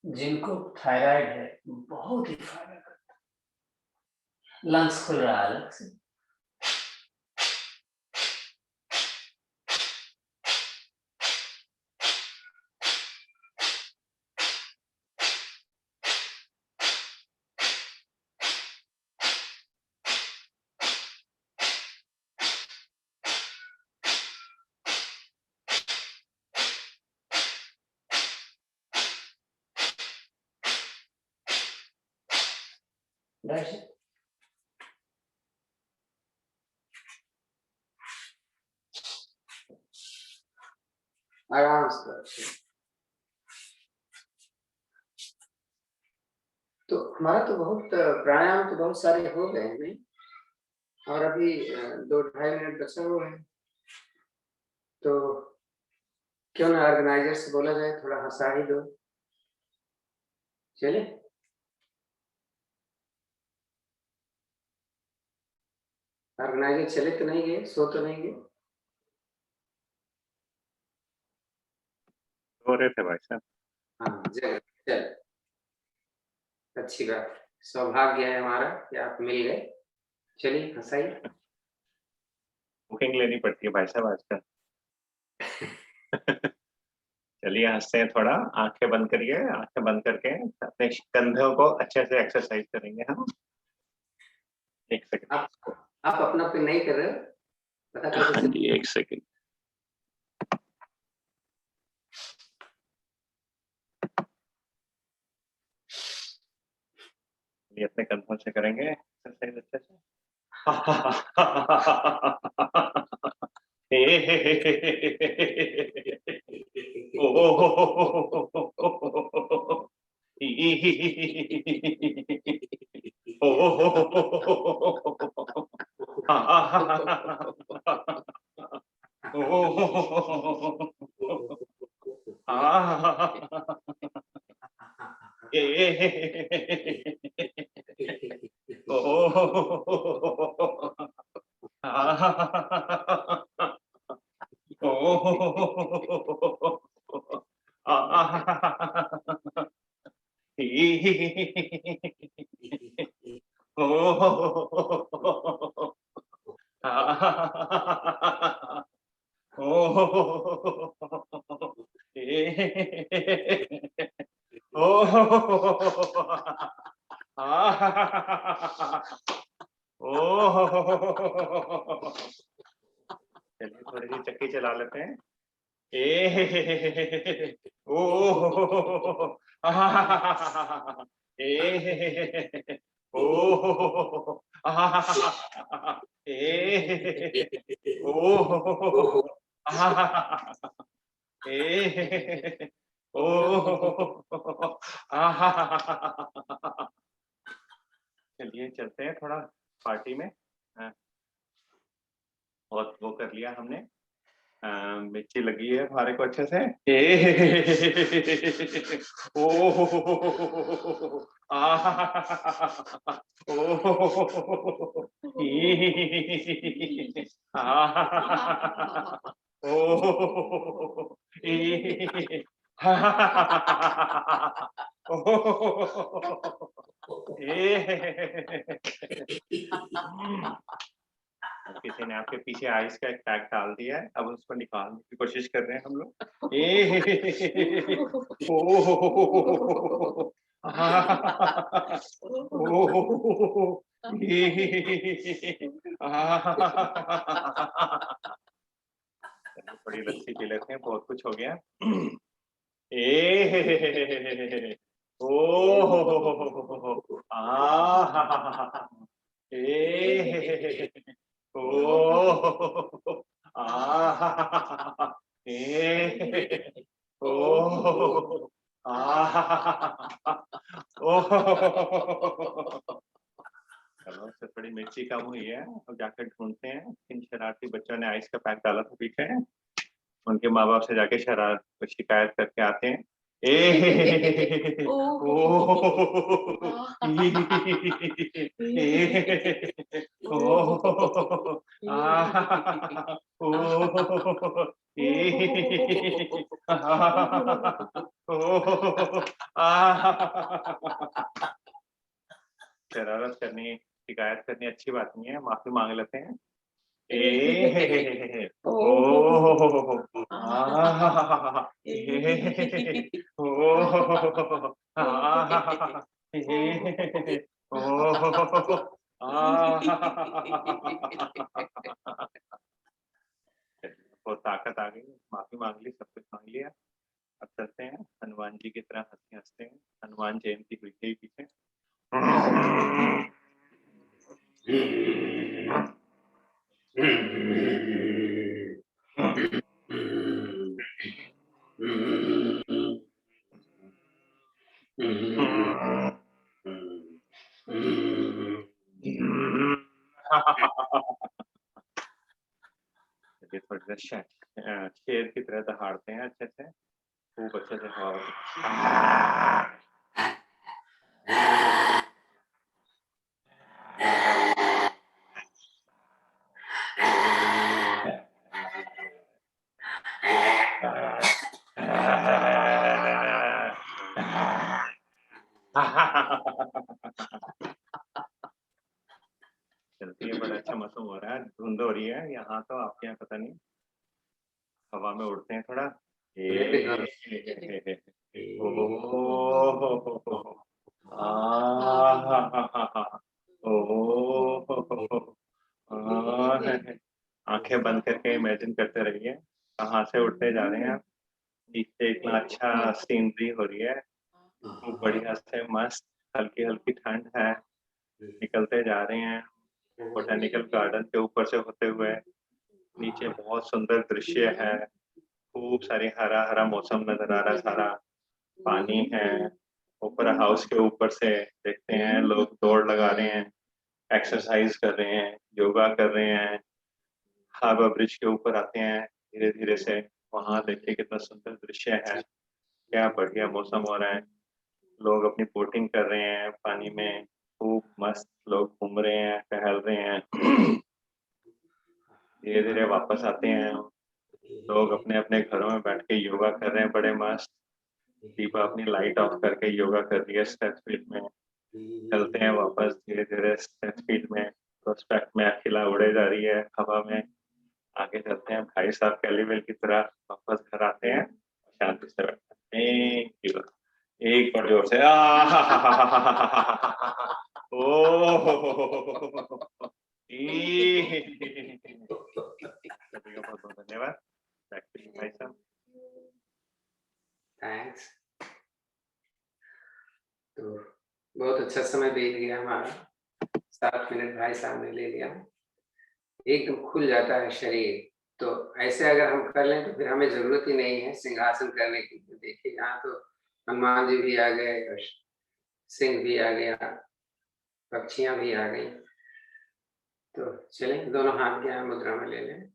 जिनको थायराइड है बहुत ही फायदा करता है। लंग्स खुल रहा है अलग से। आराम से। तो हमारा तो बहुत प्राणायाम तो बहुत सारे हो गए हैं, नहीं? और अभी 2-2.5 मिनट बचा हुआ है, तो क्यों ना ऑर्गेनाइजर से बोला जाए थोड़ा हंसा ही दो। चले? ऑर्गेनाइजर चले तो नहीं गए, सो तो नहीं गए? हो रहे थे भाई साहब। हाँ, चल अच्छी बात, सौभाग्य है हमारा कि आप मिल गए। चलिए हंसाइए। बुकिंग लेनी पड़ती है भाई साहब आजकल। चलिए हंसते हैं थोड़ा, आंखें बंद करिए, आंखें बंद करके अपने कंधों को अच्छे से एक्सरसाइज करेंगे हम। 1 सेकंड। आप अपना पिन नहीं कर रहे हो? पता कैसे? हाँ जी, 1 सेकंड। ये अपने कंधों से करेंगे एक्सरसाइज अच्छे से। चलिए थोड़ी सी चक्की चला लेते हैं। ओ चलिए चलते हैं थोड़ा पार्टी में। बहुत वो कर लिया हमने, मिर्ची लगी है हमारे को अच्छे से। किसी ने आपके पीछे आइस का एक पैक डाल दिया है, अब उसको निकालने की कोशिश कर रहे हैं हम लोग। चलिए थोड़ी लस्सी पी लेते हैं, बहुत कुछ हो गया। ए ओ हो हो आ ए ओ आ ए ओ आ ओ चलो उससे थोड़ी मिर्ची कम हुई है, अब जाकर ढूंढते हैं किन शरारती बच्चों ने आइस का पैक डाला था पीछे, उनके माँ बाप से जाके शरारत शिकायत करके आते हैं। ए ओ ओ शरारत करनी, शिकायत करनी अच्छी बात नहीं है, माफी मांग लेते हैं। ए ओ आ ए ओ आ ए ओ आ बहुत ताकत आ गई, माफी मांग ली, सब कुछ मांग लिया। अब चलते हैं हनुमान जी की तरह हंसते हंसते हैं, हनुमान जयंती हुई थी पीछे। चलिए थोड़ी देर शेर की तरह दहाड़ते हैं अच्छे से, खूब अच्छे से हवा चलती है, बड़ा अच्छा मौसम हो रहा है, धुंध हो रही है यहाँ तो, आपके यहाँ पता नहीं। हवा में उड़ते हैं थोड़ा। आंखें बंद करके इमेजिन करते रहिए कहाँ से उड़ते जा रहे हैं आप, नीचे इतना अच्छा सीनरी हो रही है, खूब बढ़िया से मस्त, हल्की हल्की ठंड है, निकलते जा रहे हैं बोटेनिकल गार्डन के ऊपर से होते हुए, नीचे बहुत सुंदर दृश्य है, खूब सारी हरा हरा मौसम नजर आ रहा है, सारा पानी है, ऊपर हाउस के ऊपर से देखते हैं लोग दौड़ लगा रहे हैं, एक्सरसाइज कर रहे हैं, योगा कर रहे हैं, हार्बर ब्रिज के ऊपर आते हैं धीरे धीरे से, वहां देखिए कितना सुंदर दृश्य है, क्या बढ़िया मौसम हो रहा है, लोग अपनी बोटिंग कर रहे हैं पानी में, खूब मस्त लोग घूम रहे हैं, टहल रहे हैं। धीरे धीरे वापस आते हैं, लोग अपने अपने घरों में बैठ के योगा कर रहे हैं बड़े मस्त, दीपा अपनी लाइट ऑफ करके योगा कर रही है स्ट्रेच फील्ड में, चलते हैं वापस धीरे धीरे स्ट्रेच फील्ड में, प्रोस्पेक्ट में अकेला उड़े जा रही है हवा में, आगे चलते हैं भाई साहब कैलीवेल की तरह, वापस घर आते हैं शांति से बैठते हैं, एक बार जोर से ओ बहुत बहुत धन्यवाद, बैक टू यू भाई साहब। थैंक्स। तो बहुत अच्छा समय बीत गया हमारा, 7 मिनट भाई साहब ने ले लिया, एकदम खुल जाता है शरीर। तो ऐसे अगर हम कर लें तो फिर हमें जरूरत ही नहीं है सिंहासन करने की। देखिए यहाँ तो हनुमान जी भी आ गए और सिंह भी आ गया, पक्षियां भी आ गई। तो चलें दोनों हाथ ज्ञान मुद्रा में ले लें,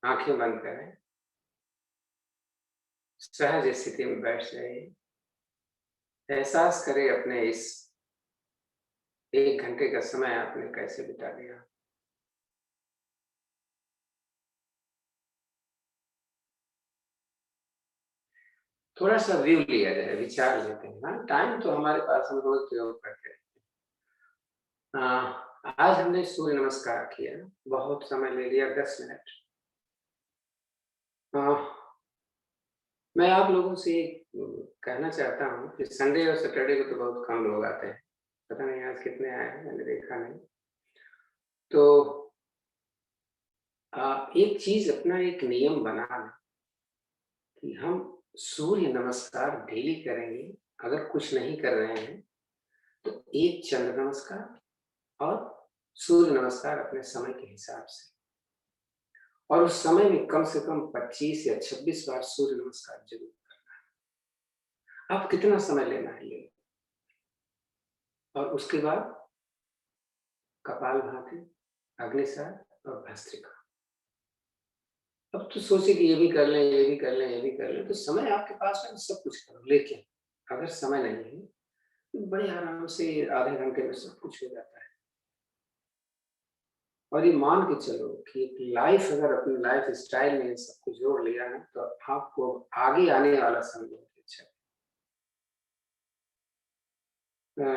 आंखें बंद करें, सहज स्थिति में बैठ जाइए, एहसास करें अपने इस 1 घंटे का समय आपने कैसे बिता दिया। थोड़ा सा व्यू लिया जाए, विचार लेते हैं। हाँ, टाइम तो हमारे पास हम रोज प्रयोग करते हैं। आज हमने सूर्य नमस्कार किया, बहुत समय ले लिया, 10 मिनट। मैं आप लोगों से कहना चाहता हूँ कि संडे और सैटरडे को तो बहुत कम लोग आते हैं, पता नहीं आज कितने आए हैं, मैंने देखा नहीं। तो एक चीज अपना एक नियम बना लें कि हम सूर्य नमस्कार डेली करेंगे। अगर कुछ नहीं कर रहे हैं तो एक चंद्र नमस्कार और सूर्य नमस्कार अपने समय के हिसाब से, और उस समय में कम से कम 25 या 26 बार सूर्य नमस्कार जरूर करना है। आप कितना समय लेना है ले, और उसके बाद कपालभाति, अग्निसार और भस्त्रिका। अब तो सोचे कि ये भी कर लें, ये भी कर लें, ये भी कर लें, तो समय आपके पास है, सब कुछ करो। लेकिन अगर समय नहीं है तो बड़े आराम से आधे घंटे में सब कुछ हो जाता है। और ये मान के चलो कि एक लाइफ, अगर अपनी लाइफ स्टाइल में सब कुछ जोड़ लिया है तो आपको आगे आने वाला समय बहुत अच्छा है।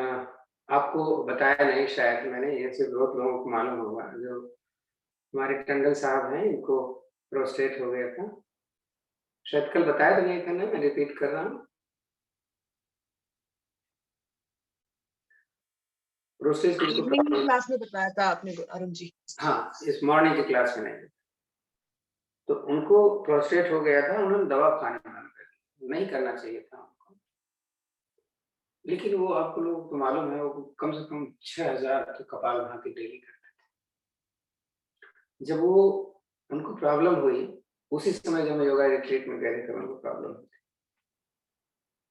आपको बताया नहीं शायद मैंने, ये सिर्फ बहुत लोगों को मालूम होगा। जो हमारे टंडन साहब हैं, इनको प्रोस्टेट हो गया था, शायद कल बताया तो नहीं था ना, मैं रिपीट कर रहा हूँ। प्रोस्टेट इनको इवनिंग की क्लास में बताया था आपने अरुण जी। हाँ, इस मॉर्निंग की क्लास में नहीं। तो उनको प्रोस्टेट हो गया था, उन्होंने दवा खाना बंद कर दी, नहीं करना चाहिए था उनको। लेकिन वो आपको लोगों को मालूम है, वो कम से कम 6000 तो कपालभाति डेली करते थे। जब वो उनको प्रॉब्लम हुई, उसी समय जब मैं योगा रिट्रीट में गए थे, उनको प्रॉब्लम हुई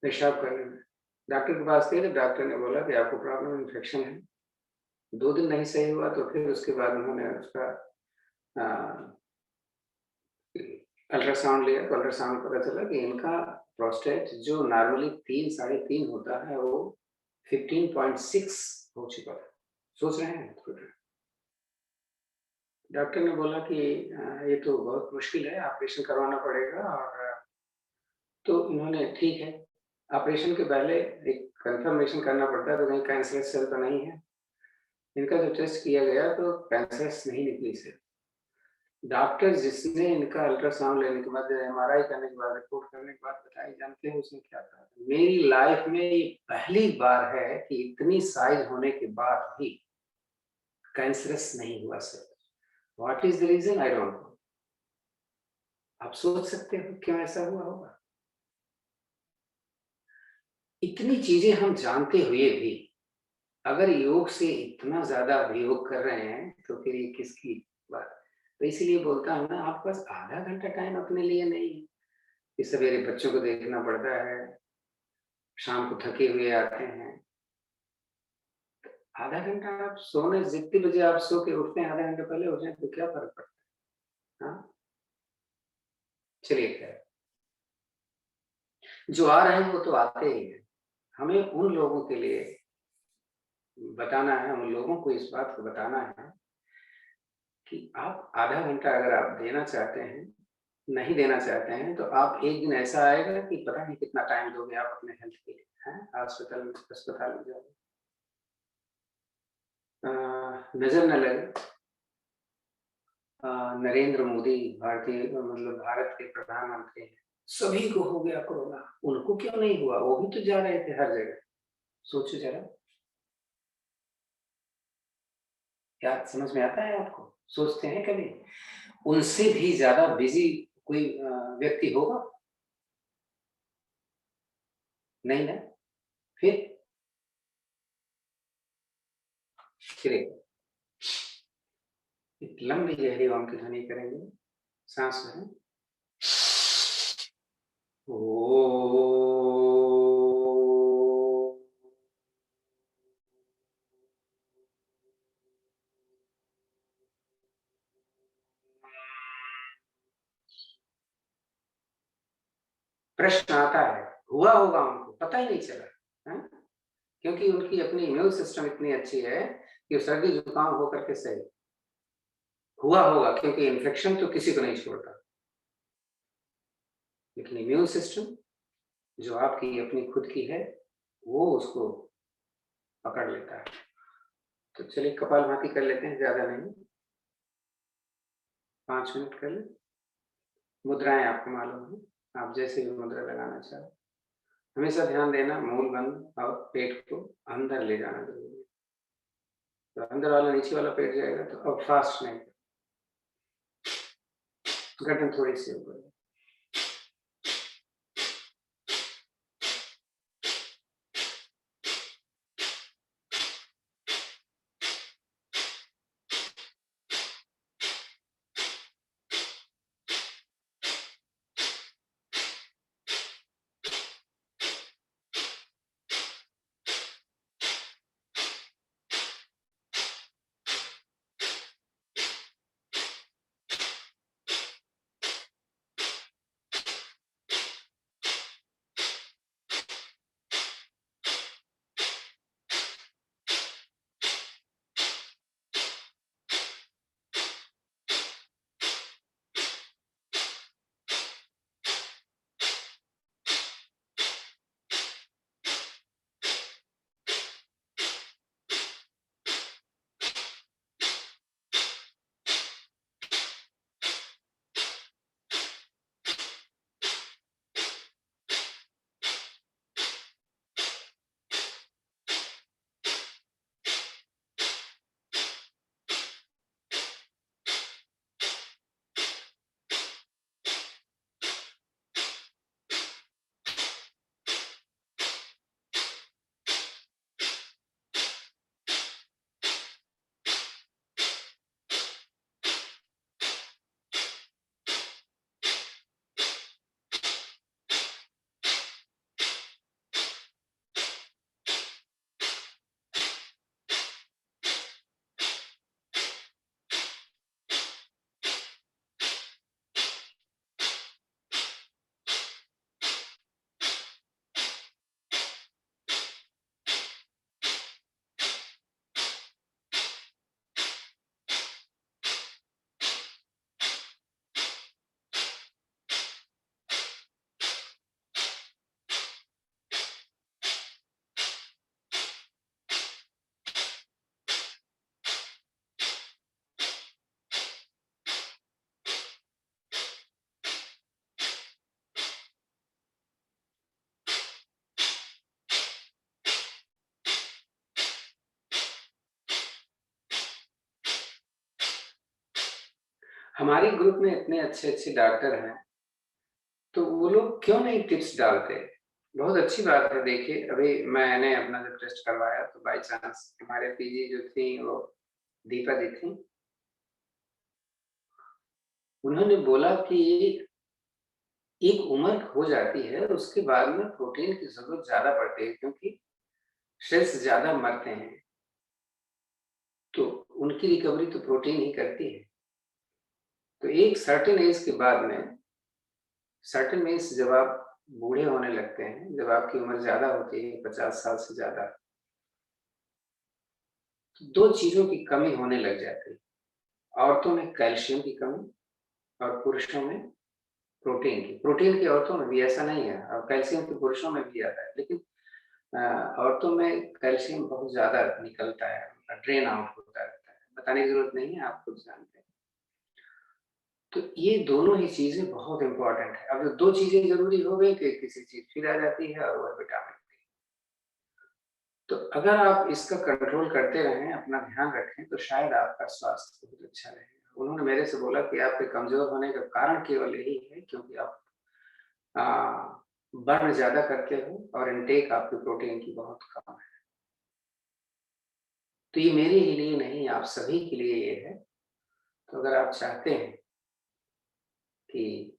पेशाब करने में। डॉक्टर के पास गए तो डॉक्टर ने बोला कि आपको प्रॉब्लम इन्फेक्शन है। 2 दिन नहीं सही हुआ तो फिर उसके बाद उन्होंने उसका अल्ट्रासाउंड लिया, तो अल्ट्रासाउंड पता चला कि इनका प्रोस्टेट जो नॉर्मली 3 साढ़े 3 होता है, वो 15.6 हो चुका था। सोच रहे हैं डॉक्टर ने बोला कि ये तो बहुत मुश्किल है, ऑपरेशन करवाना पड़ेगा। और तो इन्होंने, ठीक है, ऑपरेशन के पहले एक कंफर्मेशन करना पड़ता है तो कहीं कैंसरस सेल तो नहीं है। इनका जो टेस्ट किया गया तो कैंसरस नहीं निकली सेल। डॉक्टर जिसने इनका अल्ट्रासाउंड लेने के बाद, एमआरआई करने के बाद, रिपोर्ट करने के बाद बताई, जानते हैं उसने क्या कहा? मेरी लाइफ में ये पहली बार है कि इतनी साइज होने के बाद भी कैंसरस नहीं हुआ sir. What is the reason? I don't know. आप सोच सकते हो क्यों ऐसा हुआ होगा? इतनी चीजें हम जानते हुए भी अगर योग से इतना ज्यादा अभियोग कर रहे हैं तो फिर ये किसकी बात? तो इसीलिए बोलता हूँ ना, आपके पास आधा घंटा टाइम अपने लिए नहीं है कि सवेरे बच्चों को देखना पड़ता है, शाम को थके हुए आते हैं। आधा घंटा आप सोने, जितने बजे आप सो के उठते हैं, आधा घंटा पहले उठ जाए तो क्या फर्क पड़ता है? हाँ, चलिए खैर, जो आ रहे हैं वो तो आते ही हैं। हमें उन लोगों के लिए बताना है, उन लोगों को इस बात को बताना है कि आप आधा घंटा अगर आप देना चाहते हैं, नहीं देना चाहते हैं, तो आप एक दिन ऐसा आएगा कि पता नहीं कितना टाइम दोगे आप अपने हेल्थ के लिए, हैं? अस्पताल में जाओगे, नजर न लगे। नरेंद्र मोदी भारतीय, मतलब भारत के प्रधानमंत्री हैं, सभी को हो गया कोरोना, उनको क्यों नहीं हुआ? वो भी तो जा रहे थे हर जगह। सोचो जरा, क्या समझ में आता है आपको? सोचते हैं कभी उनसे भी ज्यादा बिजी कोई व्यक्ति होगा? नहीं ना। फिर एक लंबी गहरी ओम की ध्वनि करेंगे, सांस भरें, प्रश्न आता है, हुआ होगा उनको, पता ही नहीं चला है? क्योंकि उनकी अपनी इम्यून सिस्टम इतनी अच्छी है कि सर्दी जुकाम होकर के सही हुआ होगा, क्योंकि इन्फेक्शन तो किसी को नहीं छोड़ता, लेकिन इम्यून सिस्टम जो आपकी अपनी खुद की है, वो उसको पकड़ लेता है। तो चलिए कपालभाति कर लेते हैं, ज्यादा नहीं, 5 मिनट कर ले। मुद्राएं आपको मालूम है, आप जैसे भी मुद्रा लगाना चाहो, हमेशा ध्यान देना मूल बंद और पेट को अंदर ले जाना जरूरी है। तो अंदर वाला नीचे वाला पेट जाएगा तो अब फास्ट नहीं, गर्दन थोड़ी सी ऊपर। हमारे ग्रुप में इतने अच्छे-अच्छे डॉक्टर हैं, तो वो लोग क्यों नहीं टिप्स डालते? बहुत अच्छी बात है। देखिए, अभी मैंने अपना जब टेस्ट करवाया तो बाय चांस हमारे पीजी जो थी वो दीपा जी थी। उन्होंने बोला कि एक उम्र हो जाती है, उसके बाद में प्रोटीन की ज़रूरत ज़्यादा पड़ती है क्योंकि सेल्स ज़्यादा मरते हैं, तो उनकी रिकवरी तो प्रोटीन ही करती है। तो एक सर्टेन एज के बाद में, सर्टेन मीन्स जब आप बूढ़े होने लगते हैं, जब आपकी उम्र ज़्यादा होती है 50 साल से ज़्यादा, तो 2 चीज़ों की कमी होने लग जाती है। औरतों में कैल्शियम की कमी और पुरुषों में प्रोटीन की। प्रोटीन की औरतों में भी ऐसा नहीं है और कैल्शियम की पुरुषों में भी आता है, लेकिन अ, औरतों में कैल्शियम बहुत ज़्यादा निकलता है, ड्रेन आउट होता रहता है। बताने की ज़रूरत नहीं है, आप खुद जानते हैं। तो ये दोनों ही चीज़ें बहुत इम्पोर्टेंट है। अब 2 चीज़ें ज़रूरी हो गई कि किसी चीज़ फिर आ जाती है और वह विटामिन डी। तो अगर आप इसका कंट्रोल करते रहें, अपना ध्यान रखें, तो शायद आपका स्वास्थ्य बहुत अच्छा रहेगा। उन्होंने मेरे से बोला कि आपके कमज़ोर होने का कारण केवल यही है क्योंकि आप अ, बर्न ज़्यादा करते हो और इनटेक आपकी प्रोटीन की बहुत कम है। तो ये मेरे ही लिए नहीं, आप सभी के लिए ये है। तो अगर आप चाहते हैं कि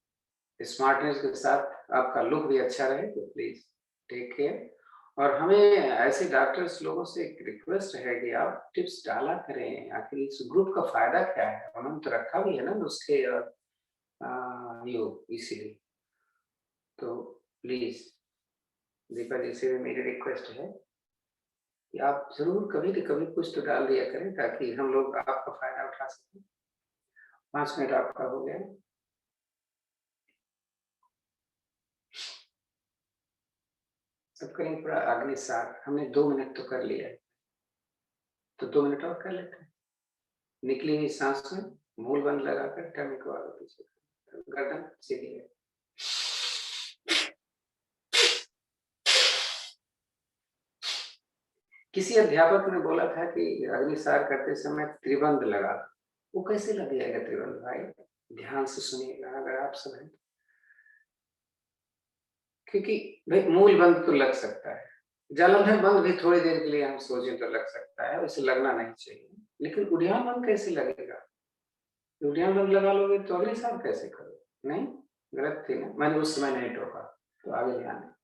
स्मार्टनेस के साथ आपका लुक भी अच्छा रहे तो प्लीज़ टेक केयर। और हमें ऐसे डॉक्टर्स लोगों से एक रिक्वेस्ट है कि आप टिप्स डाला करें। आखिर इस ग्रुप का फ़ायदा क्या है? उन्होंने तो रखा भी है ना नुस्खे और योग इसीलिए। तो प्लीज़ दीपा जी से भी मेरी रिक्वेस्ट है कि आप ज़रूर कभी न कभी कुछ तो डाल दिया करें ताकि हम लोग आपका फ़ायदा उठा सकें। 5 मिनट आपका हो गया। अब करेंगे थोड़ा अग्निसार। हमने 2 मिनट तो कर लिया है, तो 2 मिनट और कर लेते हैं। निकली हुई साँस में मूल बंद लगाकर टर्म को आगे पीछे गर्दन सीधी है। किसी अध्यापक ने बोला था कि अग्निसार करते समय त्रिबंध लगा। वो कैसे लग जाएगा त्रिबंध भाई? ध्यान से सुनिएगा अगर आप सब हैं, क्योंकि भाई मूल बंध तो लग सकता है, जलंधर बंध भी थोड़ी देर के लिए हम सोचें तो लग सकता है, वैसे लगना नहीं चाहिए, लेकिन उद्यान बंध कैसे लगेगा? उद्यान बंध लगा लोगे तो अगले साल कैसे करोगे? नहीं, गलत थी ना, मैंने उस समय नहीं टोका, तो आगे ध्यान दें।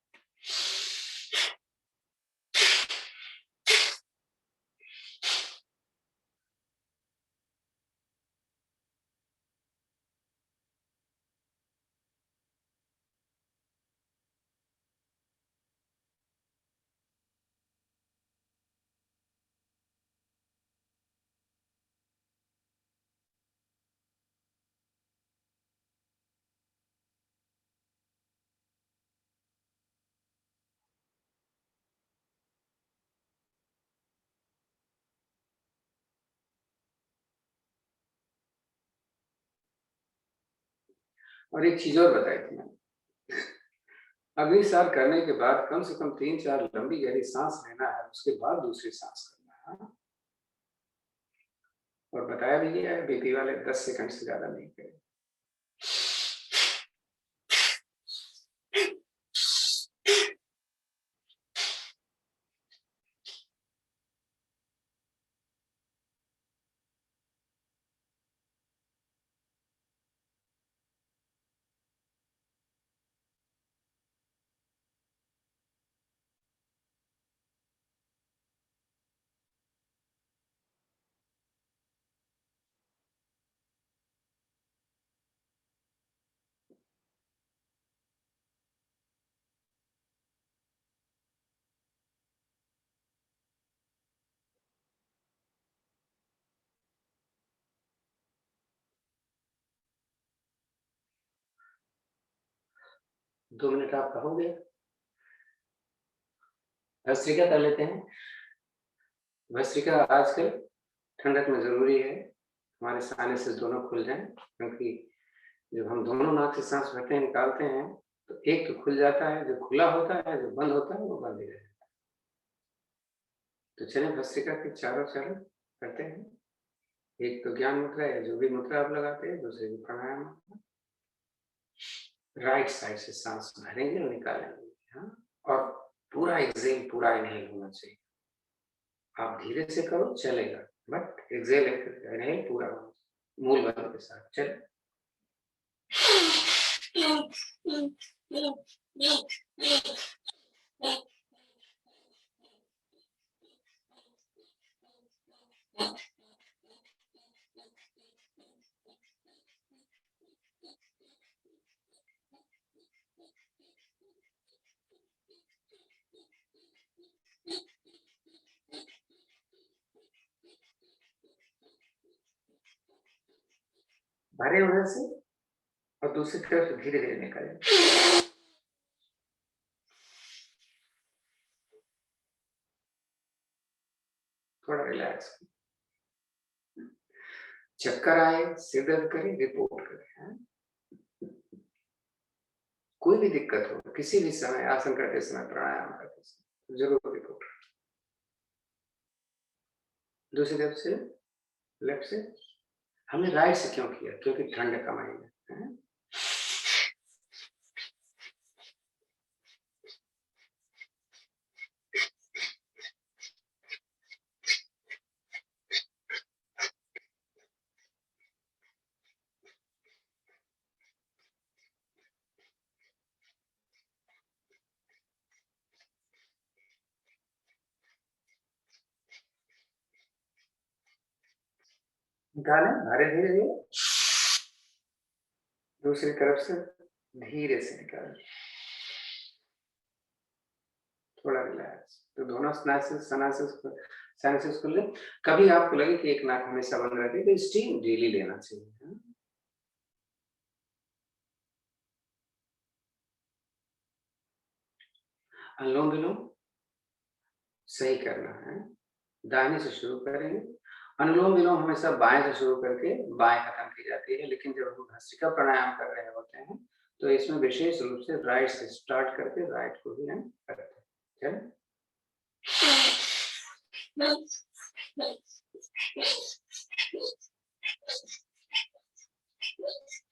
और एक चीज और बताई थी मैंने, अग्निसार करने के बाद कम से कम 3-4 लंबी गहरी सांस लेना है, उसके बाद दूसरी सांस करना है। और बताया भी गया है बीपी वाले 10 सेकंड से ज्यादा नहीं करें। दो मिनट आप कहोगे? भस्त्रिका कर लेते हैं। भस्त्रिका आजकल ठंडक में जरूरी है, हमारे साइनसेस दोनों खुल जाएं, क्योंकि जब हम दोनों नाक से सांस भरते हैं निकालते हैं तो एक तो खुल जाता है, जो खुला होता है, जो बंद होता है वो बंद ही रहता है। तो चलिए भस्त्रिका के चारों चरण करते हैं। एक तो ज्ञान मुद्रा है, जो भी मुद्रा आप लगाते हैं, दूसरे को प्राणायाम। राइट साइड से सांस भरेंगे और निकालेंगे, हाँ, और पूरा एक्सेल पूरा इनहेल होना चाहिए। आप धीरे से करो चलेगा, बट एक्सेल इनहेल पूरा मूल बंद के साथ चले। भरे उधर से और दूसरी तरफ धीरे धीरे निकालें। थोड़ा रिलैक्स, चक्कर आए, सिर दर्द करे, रिपोर्ट करें। कोई भी दिक्कत हो किसी भी समय, आसन करते समय, प्राणायाम करते समय, जरूर रिपोर्ट। दूसरी तरफ से लेफ्ट से, हमने राइट से क्यों किया? क्योंकि ठंड का महीना है। निकालें, भरे धीरे धीरे, दूसरी तरफ से धीरे से निकालें, थोड़ा रिलैक्स। तो दोनों साइनसेस खुले। कभी आपको लगे कि एक नाक हमेशा बंद रहती है तो स्टीम डेली लेना चाहिए। अनुलोम विलोम सही करना है, दाहिने से शुरू करेंगे। अनुलोम विलोम हमेशा बाएं से शुरू करके बाएं खत्म की जाती है, लेकिन जब हम भस्त्रिका प्राणायाम कर रहे होते हैं तो इसमें विशेष रूप से राइट से स्टार्ट करके राइट को भी हम करते हैं। चलिए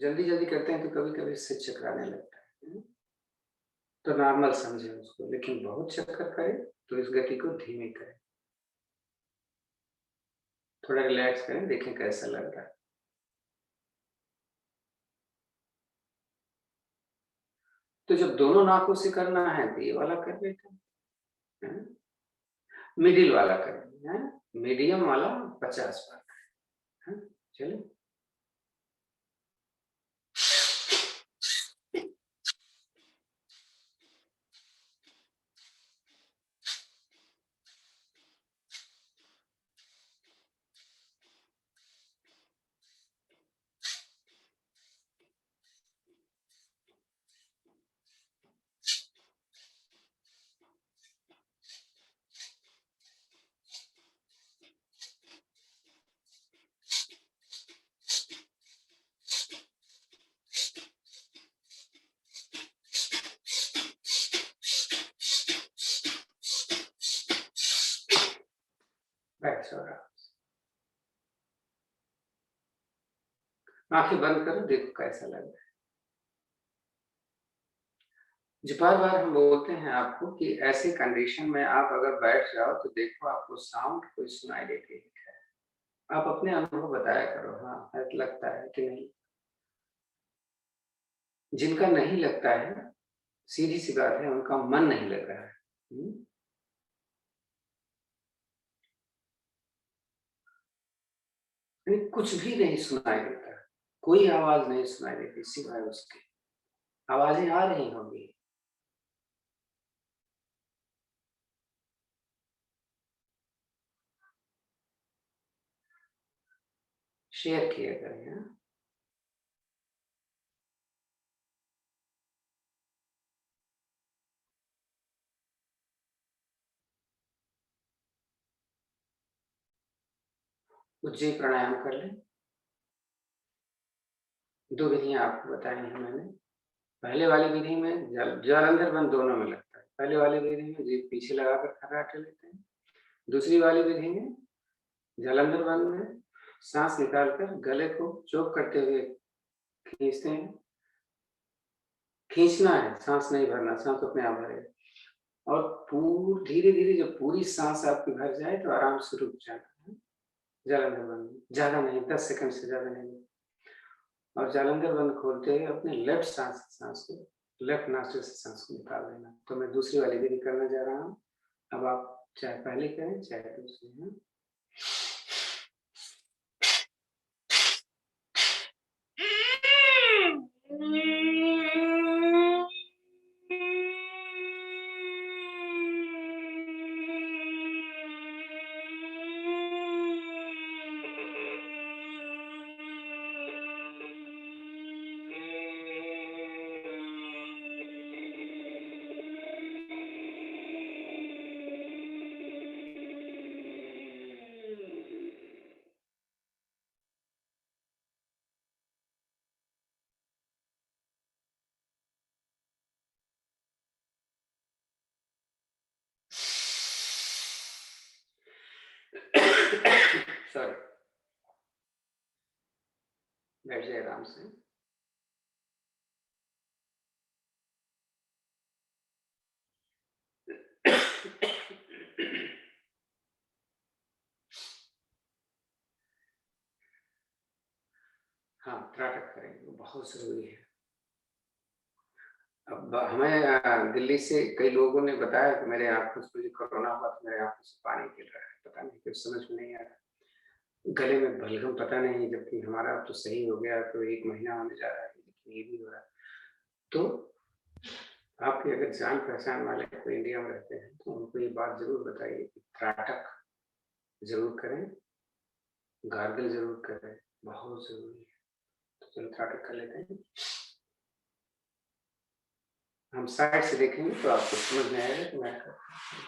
जल्दी जल्दी करते हैं तो कभी कभी सिर चकराने लगता है, तो नॉर्मल समझे उसको, लेकिन बहुत चक्कर करे तो इस गति को धीमी करें, थोड़ा रिलैक्स करें, देखें कैसा लग रहा है। तो जब दोनों नाकों से करना है तो ये वाला कर लेते हैं, मिडिल वाला करें, मीडियम वाला 50 बार, चलिए। बैठ जाओ आराम से, आंखें बंद करो, देखो कैसा लग रहा है। जो बार बार हम बोलते हैं आपको कि ऐसे कंडीशन में आप अगर बैठ जाओ तो देखो आपको साउंड कोई सुनाई देती है, आप अपने अनुभव बताया करो, हाँ लगता है कि नहीं। जिनका नहीं लगता है, सीधी सी बात है, उनका मन नहीं लग रहा है। कुछ भी नहीं सुनाई देता, कोई आवाज नहीं सुनाई देती सिवाय उसके, आवाजें आ रही होंगी, शेयर किया करें। उज्जयी प्राणायाम कर लें। 2 विधियां आपको बताई हैं मैंने। पहले वाली विधि में जल अंदर बंद दोनों में लगता है। पहले वाली विधि में जीभ पीछे लगाकर खर्राटे लेते हैं। दूसरी वाली विधि में जल अंदर बंद में सांस निकालकर गले को चोक करते हुए खींचते हैं। खींचना है, सांस नहीं भरना, सांस अपने आप भरेगा। और धीरे धीरे जब पूरी सांस आपकी भर जाए तो आराम से रुक जाना है। जल अंदर बंद, ज्यादा नहीं, 10 सेकंड से ज्यादा नहीं। और जालंधर बंद खोलते हुए अपने लेफ्ट सांस को, लेफ्ट नॉस्ट्रिल से सांस को निकाल देना। तो मैं दूसरी वाली विधि करने जा रहा हूँ। अब आप चाहे पहले करें चाहे दूसरी। सॉरी, बैठ जाए आराम से। हाँ, त्राटक करेंगे, बहुत जरूरी है। अब हमें दिल्ली से कई लोगों ने बताया कि मेरे आंखों से कोरोना हुआ तो मेरे आंखों से पानी गिर रहा है, पता नहीं कुछ समझ में नहीं आ रहा, गले में बलगम पता नहीं, जबकि हमारा तो सही हो गया, तो 1 महीना होने जा रहा है, लेकिन ये भी हो रहा है। तो आपके अगर जान पहचान वाले कोई इंडिया में रहते हैं तो उनको ये बात जरूर बताइए कि त्राटक जरूर करें, गार्गल जरूर करें, बहुत जरूरी है। तो चलो त्राटक कर लेते हैं। हम साइड से देखेंगे तो आपको समझ में आएगा कि मैं करता हूं।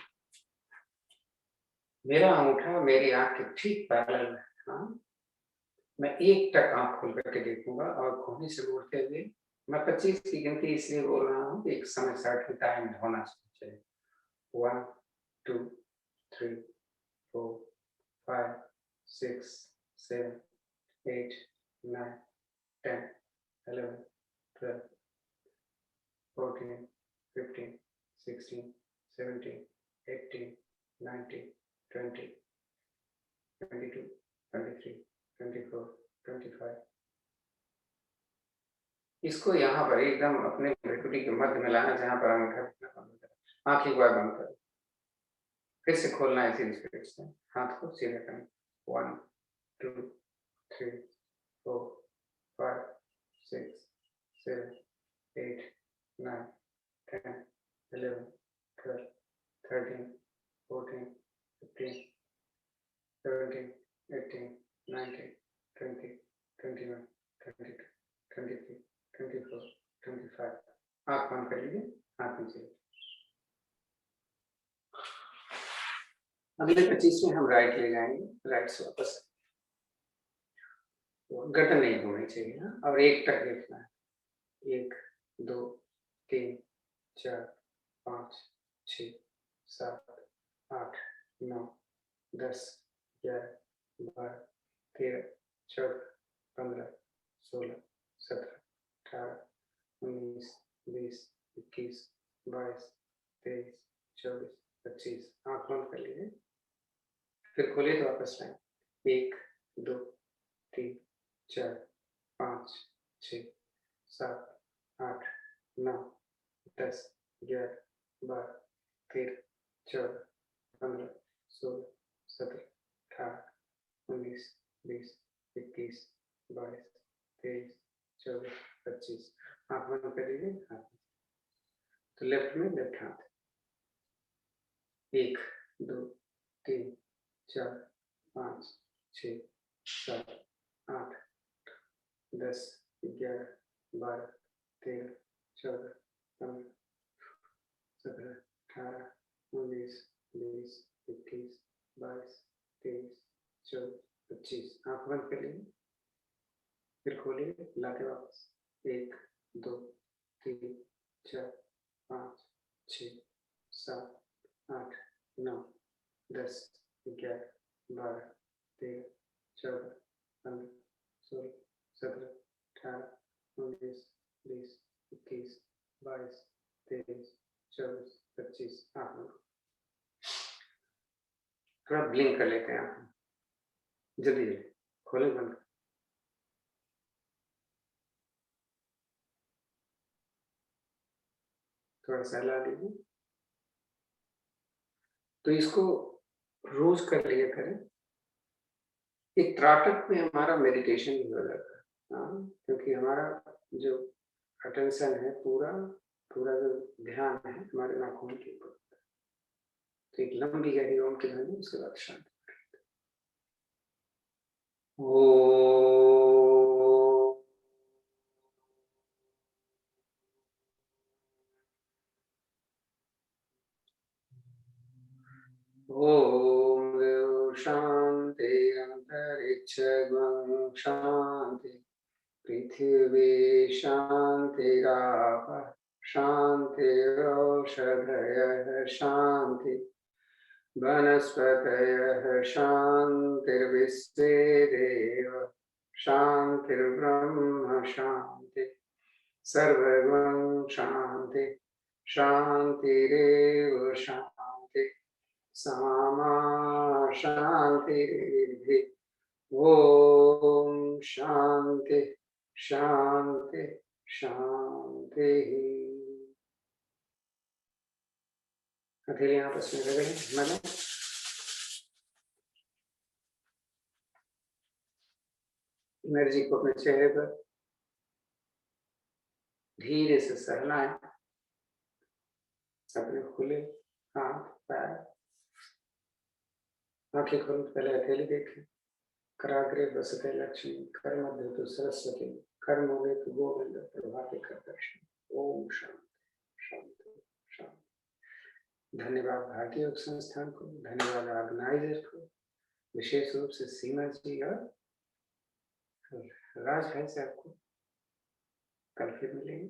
मेरा अंगूठा मेरी आंख के ठीक पैरेलल है। हाँ, मैं एक टक आंख खोल करके देखूंगा और कोहनी से बोलते हुए मैं 25 की गिनती इसलिए बोल रहा हूँ कि एक समय सर्टेन टाइम होना चाहिए। 1 2 3 4 5 6 7 8 9 10 11, 12, 14, 15, 16, 17, 18, 19, 20, 22, 23, 24, 25। इसको यहाँ पर एकदम अपने भ्रुकुटी के मध्य में लाना, जहाँ पर अंगूठा रखना बंद करें। आँख एक बार बंद करें, फिर से खोलना है इसी स्पीड से, हाथ को सीधा करें। 1, 2, 3, 4, 5, 6, 7, 8, 9, 10, 11, 12, 13, 14, 15, 17, 18, 19, 20, 21, 22, 23, 24, 25। आँख बंद कर लीजिए, हाथ नीचे। अगले 25 में हम राइट ले जाएंगे, राइट से वापस। गर्दन नहीं घूमनी चाहिए ना, और एक तक देखना है। 1, 2, 3, 4, 5, 6, 7, 8, 9, 10, 11, 12, 13, 14, 15, 16, 17, 18, 19, 20, 21, 22, 23, 24, 25। आँख बंद कर लीजिए, फिर खोलिए तो वापस लाएं। 1, 2, 3, 4, 5, 6, 7, 8, 9, 10, 11, 12, 13, 14, 15, 16, 17, 18, 19, 20, 21, 22, 23, 24, 25। आँख बंद कर लीजिए, हाथ। तो लेफ्ट में लेफ्ट हाथ। 1, 2, 3, 4, 5, 6, 7, 8, 10, 11, 12, 13, 14, 15, 17, 18, 19, 20, 21, 22, 23, 24, 25। आँख बंद कर लीजिए, फिर खोलिए, लाके वापस। 1, 2, 3, 4, 5, 6, 7, 8, 9, 10, 11, 12, 13, 14, 15, 16, 17, 18, 19, 20, 21, 22, 23, 24, 25। आँख बंद। थोड़ा ब्लिंक कर लेते हैं आँख, जल्दी जल्दी खोले, बंद। थोड़ा सहला लीजिए। तो इसको रोज कर लिया करें। एक त्राटक में हमारा मेडिटेशन भी हो जाता है। हाँ, क्योंकि हमारा जो अटेंशन है, पूरा जो ध्यान है हमारे नाखून के ऊपर। तो एक लंबी गहरी ओम की ध्वनि, उसके बाद शांत। ओम शांति अंतरिक्ष शांति, पृथिवी शांतिराप शांतिरौषधयः शांति, वनस्पतयः शांतिर्विश्वे देव शांतिर्ब्रह्म शांति, सर्वं शांति शांतिरेव शांति, सामा शांतिरिद्धि। ओम शांति शांति शांति। हथेली आपस में रगड़ें, मलें। एनर्जी को अपने चेहरे पर धीरे से सहलाएं। अपने खुले हाथ पैर, आंखें खोलें। पहले हथेली देखें। कराग्रे बसते लक्ष्मी, कर मध्य तो सरस्वती, कर मूले तो गोविंद, प्रभाते कर दर्शन। ओम शांति शांति शांति। धन्यवाद भारतीय योग संस्थान को, धन्यवाद ऑर्गेनाइजर को, विशेष रूप से सीमा जी और राज भाई साहब को। कल फिर मिलेंगे।